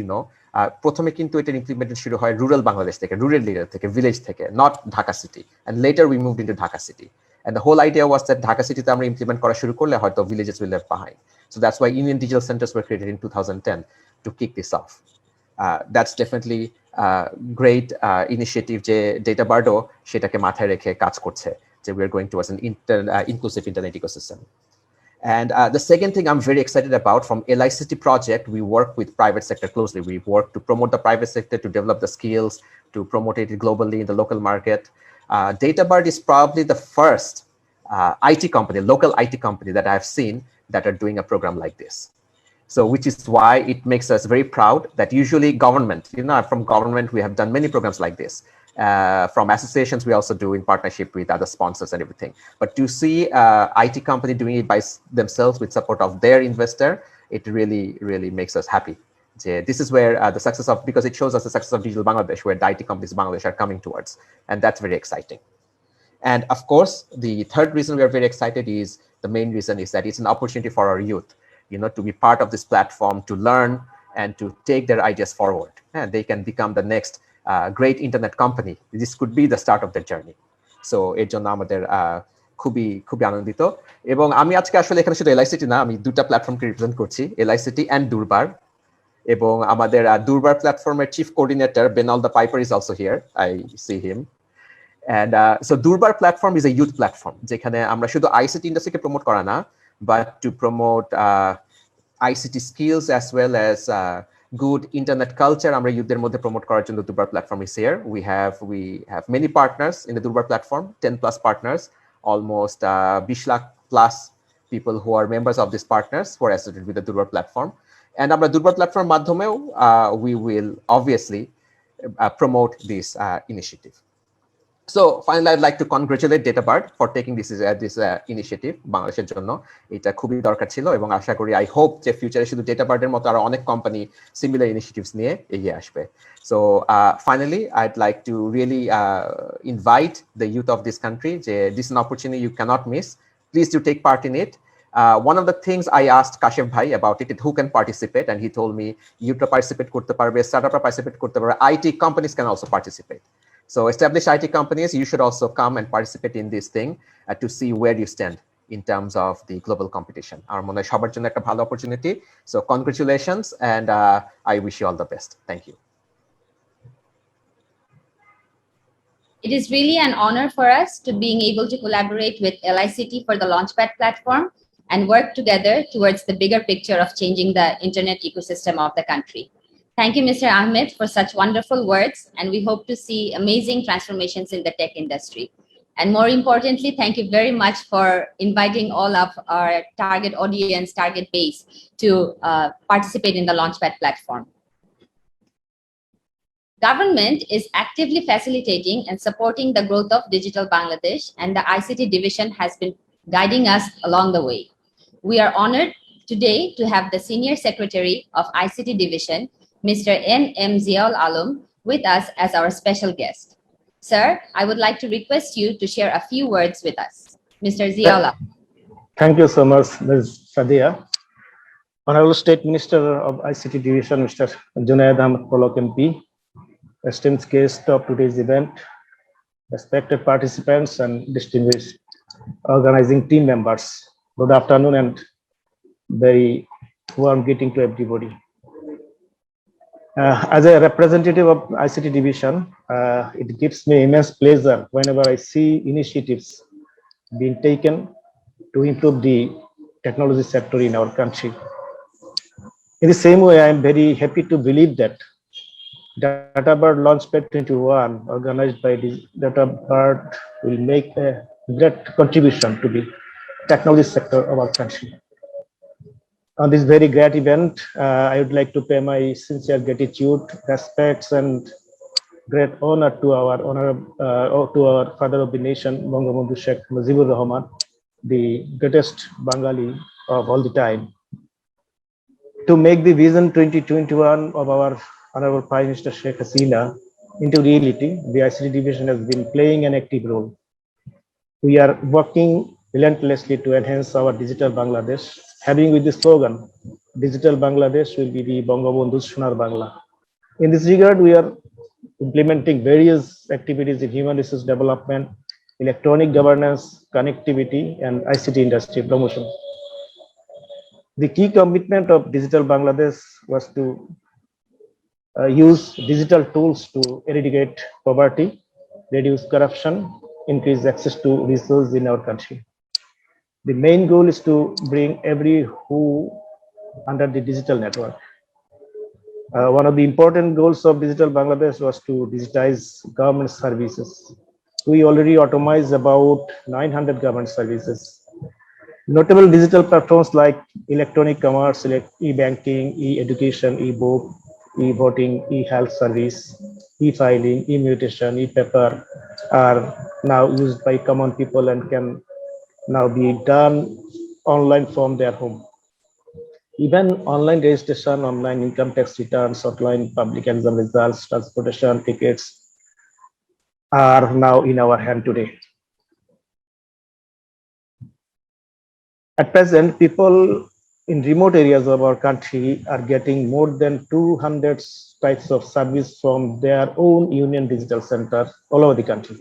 প্রথমে কিন্তু এটার implementation শুরু হয় rural Bangladesh থেকে, rural area থেকে, village থেকে, not Dhaka city. And later we moved into Dhaka city. And the whole idea was that Dhaka city তে আমরা implement করা শুরু করলে হয়তো villages will left behind. So that's why Union Digital Centers were created in 2010 to kick this off. That's definitely great initiative যে DataBird সেটাকে মাথায় রেখে কাজ করছে যে we are going towards an inclusive internet ecosystem. And the second thing I'm very excited about, from LICT project, we work with private sector closely. We work to promote the private sector, to develop the skills, to promote it globally in the local market. DataBird is probably the first IT company, local IT company that I've seen that are doing a program like this. So which is why it makes us very proud that usually government, from government, we have done many programs like this. From associations, we also do in partnership with other sponsors and everything. But to see IT company doing it by themselves with support of their investor, it really, really makes us happy. This is where the success of, because it shows us the success of Digital Bangladesh, where the IT companies in Bangladesh are coming towards. And that's very exciting. And of course, the third reason we are very excited is, the main reason is that it's an opportunity for our youth, to be part of this platform, to learn and to take their ideas forward. And they can become the next great internet company. This could be the start of their journey. So এর জন্য আমাদের খুবই খুবই আনন্দিত। এবং আমি আজকে আসলে এখানে শুধু LICT না, আমি দুটো প্ল্যাটফর্মকে রিপ্রেজেন্ট করছি, LICT and Durbar. এবং আমাদের Durbar প্ল্যাটফর্মের chief coordinator Benal the Piper is also here. I see him. And so Durbar platform is a youth platform যেখানে আমরা শুধু ICT ইন্ডাস্ট্রিকে প্রমোট করা না, but to promote ICT skills as well as good internet culture. আমরা youthদের মধ্যে promote করার জন্য Durbar platform is here. We have many partners in the Durbar platform, 10 plus partners, almost 20 lakh plus people who are members of these partners who are associated with the Durbar platform. And আমরা Durbar platform মাধ্যমেও we will obviously promote this initiative. So finally, I'd like to congratulate DataBird for taking this initiative. বাংলাদেশের জন্য এটা খুবই দরকার ছিল এবং আশা করি I hope যে ফিউচারে শুধু DataBird এর মতো আরো অনেক কোম্পানি similar initiatives নিয়ে এগিয়ে আসবে. So finally, I'd like to really invite the youth of this country. This is an opportunity you cannot miss. Please do take part in it. One of the things I asked Kashif Bhai about it, who can participate, and he told me you participate করতে পারবে, startup participate করতে পারবে, IT companies can also participate. So established IT companies, you should also come and participate in this thing to see where you stand in terms of the global competition. Our মনে হয় সবার জন্য একটা ভালো opportunity. So congratulations, and I wish you all the best. Thank you. It is really an honor for us to being able to collaborate with LICT for the Launchpad platform and work together towards the bigger picture of changing the internet ecosystem of the country. Thank you, Mr. Ahmed, for such wonderful words, and we hope to see amazing transformations in the tech industry. And more importantly, thank you very much for inviting all of our target audience, target base to participate in the Launchpad platform. Government is actively facilitating and supporting the growth of Digital Bangladesh, and the ICT Division has been guiding us along the way. We are honored today to have the Senior Secretary of ICT Division, Mr. N.M. Zeaul Alum, with us as our special guest. Sir, I would like to request you to share a few words with us. Mr. Zeaul Alum. Thank you so much, Ms. Sadia. Honorable State Minister of ICT Division, Mr. Zunaid Ahmed Palak MP, esteemed guest of today's event, respected participants and distinguished organizing team members. Good afternoon and very warm greeting to everybody. As a representative of ICT Division, it gives me immense pleasure whenever I see initiatives being taken to improve the technology sector in our country. In the same way, I am very happy to believe that DataBird LaunchPad 21, organized by the DataBird, will make a great contribution to the technology sector of our country. On this very great event, I would like to pay my sincere gratitude, respects, and great honor to our father of the nation, Bangabandhu Sheikh Mujibur Rahman, the greatest Bengali of all the time. To make the Vision 2021 of our Honorable Prime Minister Sheikh Hasina into reality, the ICT Division has been playing an active role. We are working relentlessly to enhance our digital Bangladesh, having with the slogan, Digital Bangladesh will be the Bangabandhu's Sonar Bangla. In this regard, we are implementing various activities in human resource development, electronic governance, connectivity, and ICT industry promotion. The key commitment of Digital Bangladesh was to use digital tools to eradicate poverty, reduce corruption, increase access to resources in our country. The main goal is to bring every who under the digital network. One of the important goals of Digital Bangladesh was to digitize government services. We already automized about 900 government services. Notable digital platforms like electronic commerce, e-banking, e-education, e-book, e-voting, e-health service, e-filing, e-mutation, e-paper are now used by common people and can now be done online from their home. Even online registration, online income tax returns, online public exam results, transportation tickets are now in our hand today. At present, people in remote areas of our country are getting more than 200 types of service from their own union digital center all over the country.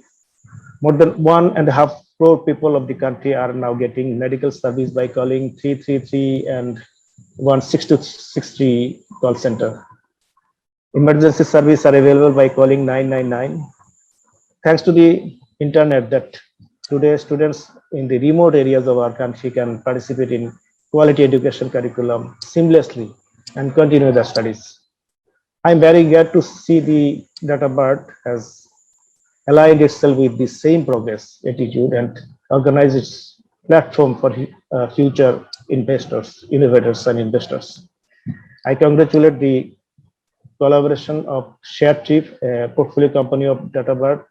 More than 1.5 crore people of the country are now getting medical service by calling 333 and 16263 call center. Emergency service are available by calling 999. Thanks to the internet, that today students in the remote areas of our country can participate in quality education curriculum seamlessly and continue their studies. I'm very glad to see the DataBird has aligned itself with the same progress attitude and organize its platform for future investors, innovators, and investors. I congratulate the collaboration of ShareTrip, a portfolio company of DataBird,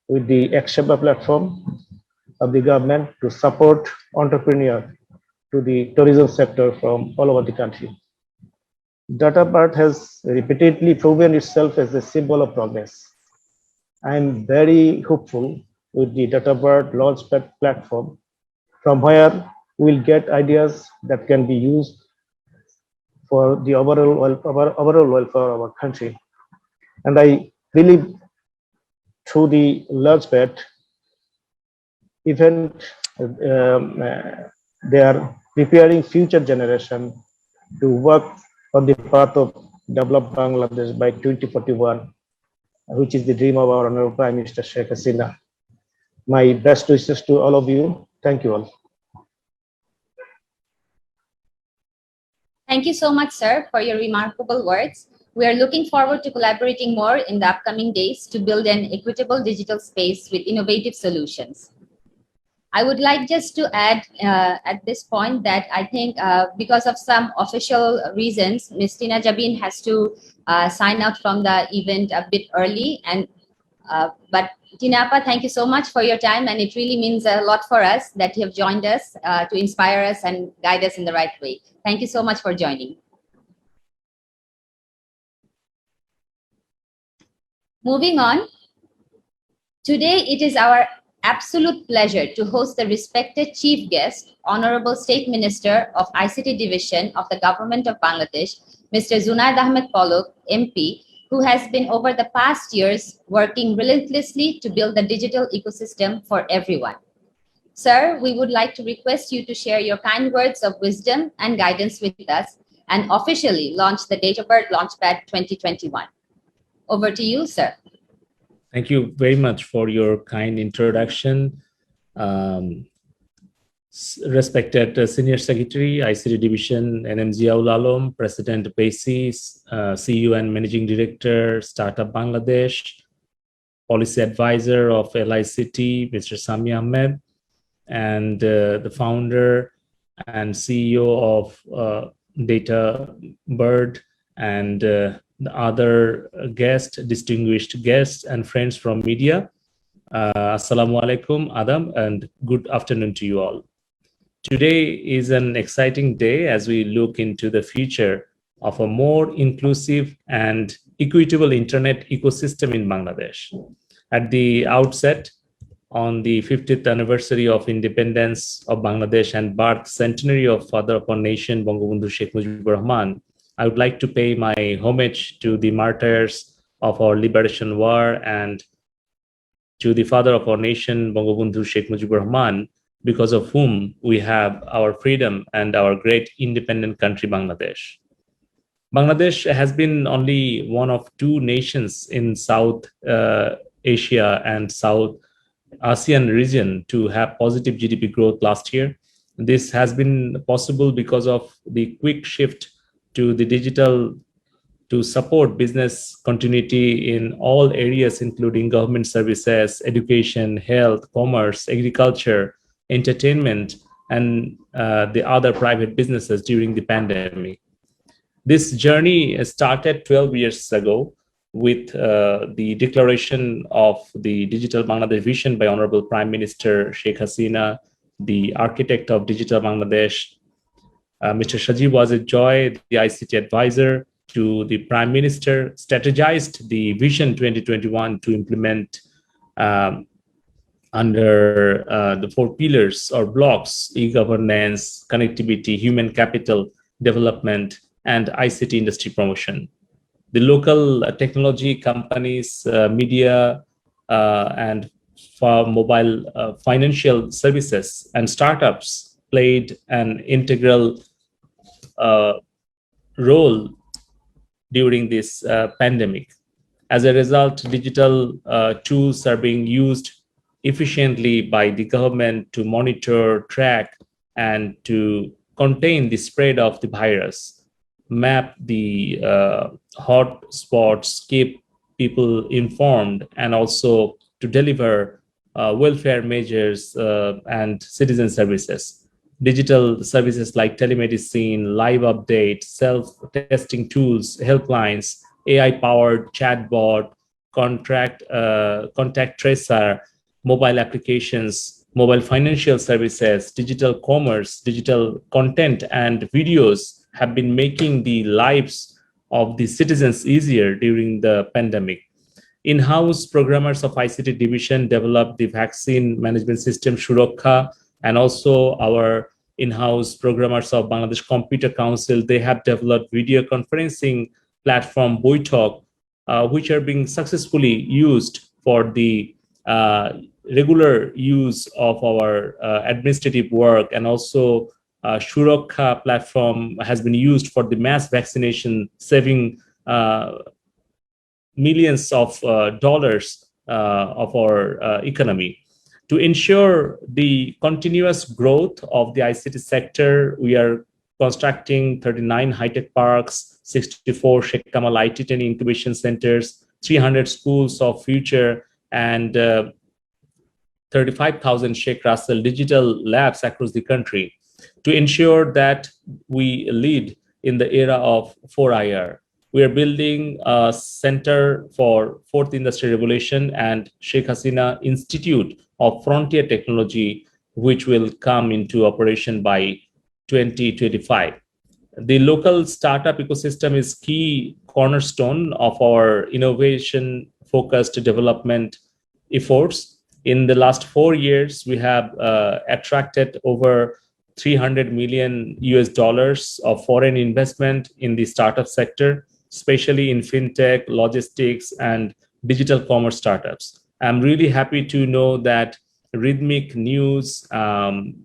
with the Exhaba platform of the government to support entrepreneurs to the tourism sector from all over the country. DataBird has repeatedly proven itself as a symbol of progress. I am very hopeful with the DataBird LaunchPad platform, from where we'll get ideas that can be used for the overall welfare of our country. And I believe through the LaunchPad event, they are preparing future generation to work on the path of developed Bangladesh by 2041, which is the dream of our Honorable Prime Minister Sheikh Hasina. My best wishes to all of you. Thank you all. Thank you so much, sir, for your remarkable words. We are looking forward to collaborating more in the upcoming days to build an equitable digital space with innovative solutions. I would like just to add at this point that I think because of some official reasons, Ms. Tina Jabeen has to sign out from the event a bit early. But Tinapa, thank you so much for your time, and it really means a lot for us that you have joined us to inspire us and guide us in the right way. Thank you so much for joining. Moving on, today it is our absolute pleasure to host the respected chief guest, Honorable State Minister of ICT Division of the Government of Bangladesh, Mr. Zunaid Ahmed Palak, MP, who has been over the past years working relentlessly to build the digital ecosystem for everyone. Sir, we would like to request you to share your kind words of wisdom and guidance with us and officially launch the DataBird LaunchPad 2021. Over to you, sir. Thank you very much for your kind introduction. Respected Senior Secretary, ICT Division, NM Zeaul, President Basis, CEO and Managing Director, Startup Bangladesh, Policy Advisor of LICT, Mr. Sami Ahmed, and the founder and CEO of DataBird, and the other guests, distinguished guests and friends from media. Assalamu alaikum, Adam, and good afternoon to you all. Today is an exciting day as we look into the future of a more inclusive and equitable internet ecosystem in Bangladesh. At the outset, on the 50th anniversary of independence of Bangladesh and birth centenary of Father of our nation, Bangabandhu Sheikh Mujibur Rahman, I would like to pay my homage to the martyrs of our liberation war and to the father of our nation, Bangabandhu Sheikh Mujibur Rahman, because of whom we have our freedom and our great independent country, Bangladesh. Bangladesh has been only one of two nations in South Asia and South ASEAN region to have positive GDP growth last year. This has been possible because of the quick shift to the digital to support business continuity in all areas, including government services, education, health, commerce, agriculture, entertainment, and the other private businesses during the pandemic. This journey started 12 years ago with the declaration of the Digital Bangladesh Vision by Honorable Prime Minister Sheikh Hasina, the architect of Digital Bangladesh. Mr. Sajib was a joy, the ICT advisor to the Prime Minister, strategized the Vision 2021 to implement under the four pillars or blocks: e-governance, connectivity, human capital development, and ICT industry promotion. The local technology companies, media, and for mobile financial services and startups played an integral role during this pandemic. As a result, digital tools are being used efficiently by the government to monitor, track, and to contain the spread of the virus, map the hot spots, keep people informed, and also to deliver welfare measures and citizen services. Digital services like telemedicine, live update, self-testing tools, helplines, AI-powered chatbot, contact tracer, mobile applications, mobile financial services, digital commerce, digital content, and videos have been making the lives of the citizens easier during the pandemic. In-house programmers of ICT Division developed the vaccine management system Surakha, and also our in-house programmers of Bangladesh Computer Council, they have developed video conferencing platform Boitok, which are being successfully used for the regular use of our administrative work, and also Surakha platform has been used for the mass vaccination, saving millions of dollars of our economy. To ensure the continuous growth of the ICT sector, we are constructing 39 high-tech parks, 64 Sheikh Kamal IT Training Incubation Centers, 300 schools of future, and 35,000 Sheikh Russell digital labs across the country to ensure that we lead in the era of 4IR. We are building a Center for Fourth Industrial Revolution and Sheikh Hasina Institute of Frontier Technology, which will come into operation by 2025. The local startup ecosystem is key cornerstone of our innovation-focused development efforts. In the last 4 years, we have attracted over $300 million of foreign investment in the startup sector, especially in fintech, logistics, and digital commerce startups. I'm really happy to know that Rhythmic News and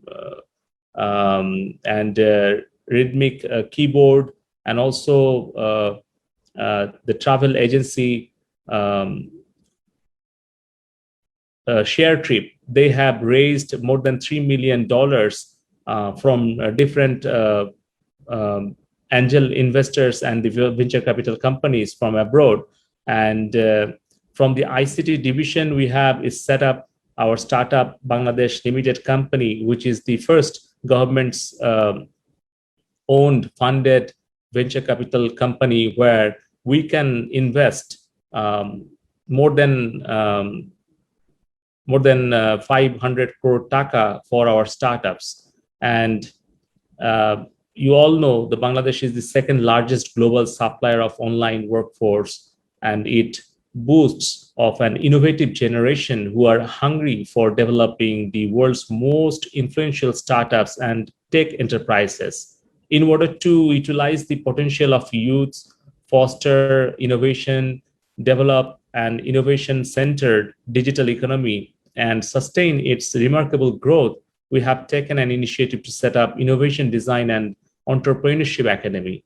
Rhythmic Keyboard, and also the travel agency Share Trip, they have raised more than $3 million from different angel investors and the venture capital companies from abroad. And from the ICT division, we have is set up our startup Bangladesh Limited company, which is the first government's owned, funded venture capital company where we can invest more than 500 crore taka for our startups. And you all know the Bangladesh is the second largest global supplier of online workforce, and it boasts of an innovative generation who are hungry for developing the world's most influential startups and tech enterprises. In order to utilize the potential of youth, foster innovation, develop an innovation-centered digital economy, and sustain its remarkable growth, we have taken an initiative to set up Innovation Design and Entrepreneurship Academy,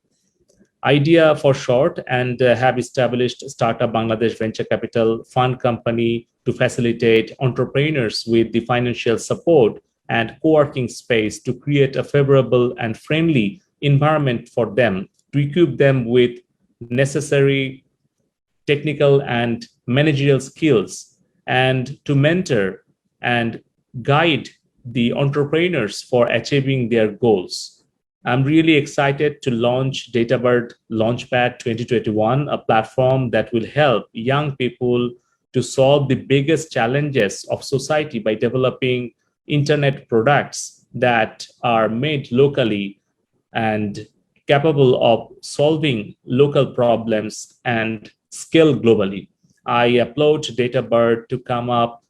IDEA for short, and have established Startup Bangladesh Venture Capital Fund Company to facilitate entrepreneurs with the financial support and co-working space to create a favorable and friendly environment for them, to equip them with necessary technical and managerial skills, and to mentor and guide the entrepreneurs for achieving their goals. I'm really excited to launch DataBird LaunchPad 2021, a platform that will help young people to solve the biggest challenges of society by developing internet products that are made locally and capable of solving local problems and scale globally. I applaud DataBird to come up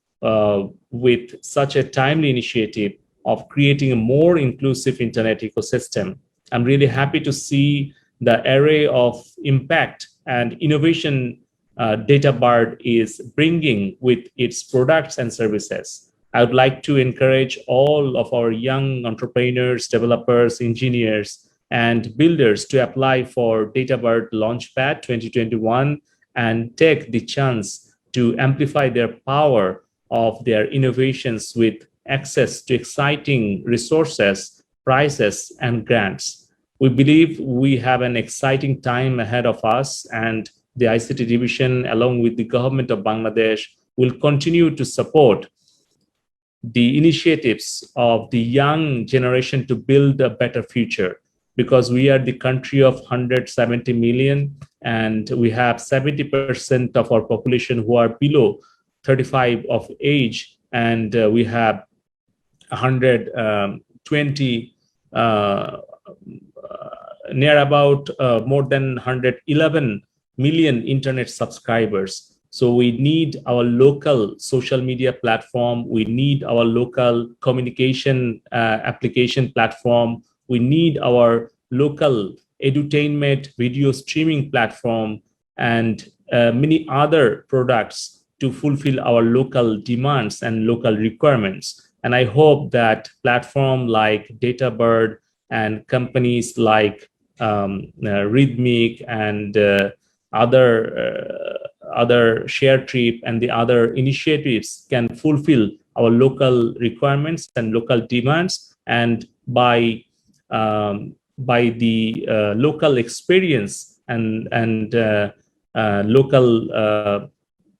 with such a timely initiative of creating a more inclusive internet ecosystem. I'm really happy to see the array of impact and innovation DataBird is bringing with its products and services. I would like to encourage all of our young entrepreneurs, developers, engineers, and builders to apply for DataBird LaunchPad 2021 and take the chance to amplify their power of their innovations with access to exciting resources, prizes, and grants. We believe we have an exciting time ahead of us, and the ICT division, along with the government of Bangladesh, will continue to support the initiatives of the young generation to build a better future. because we are the country of 170 million, and we have 70% of our population who are below 35 of age, and we have 120 near about more than 111 million internet subscribers. So we need our local social media platform. We need our local communication application platform. We need our local edutainment video streaming platform and many other products to fulfill our local demands and local requirements. And I hope that platform like DataBird and companies like Rhythmic and other ShareTrip and the other initiatives can fulfill our local requirements and local demands, and by the local experience and local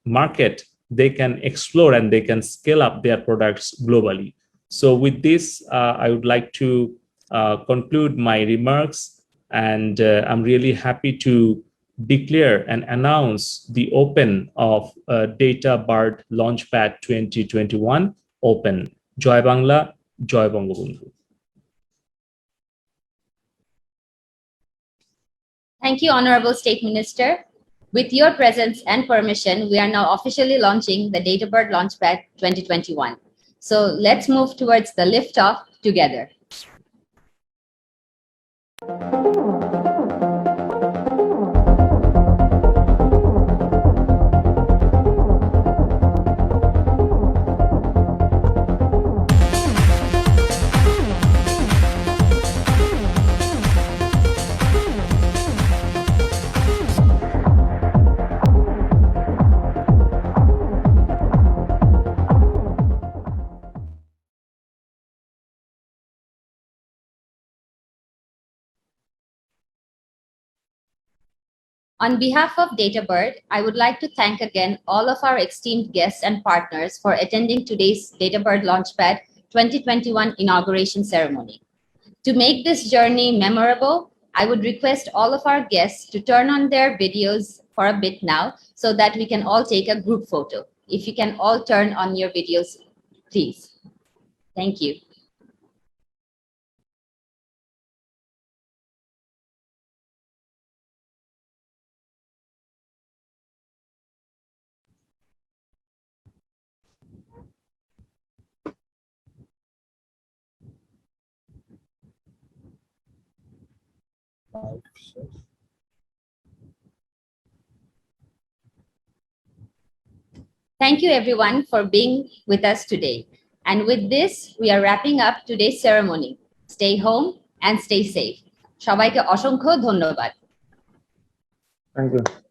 market, they can explore and they can scale up their products globally. So with this, I would like to conclude my remarks, and I'm really happy to declare and announce the open of DataBird LaunchPad 2021 open. Joy Bangla, Joy Bangabandhu. Thank you, Honorable State Minister. With your presence and permission, we are now officially launching the DataBird LaunchPad 2021. So let's move towards the liftoff together. On behalf of DataBird, I would like to thank again all of our esteemed guests and partners for attending today's DataBird LaunchPad 2021 inauguration ceremony. To make this journey memorable, I would request all of our guests to turn on their videos for a bit now so that we can all take a group photo. If you can all turn on your videos, please. Thank you. Thank you everyone for being with us today. And with this, we are wrapping up today's ceremony. Stay home and stay safe. সবাইকে অসংখ্য ধন্যবাদ। Thank you.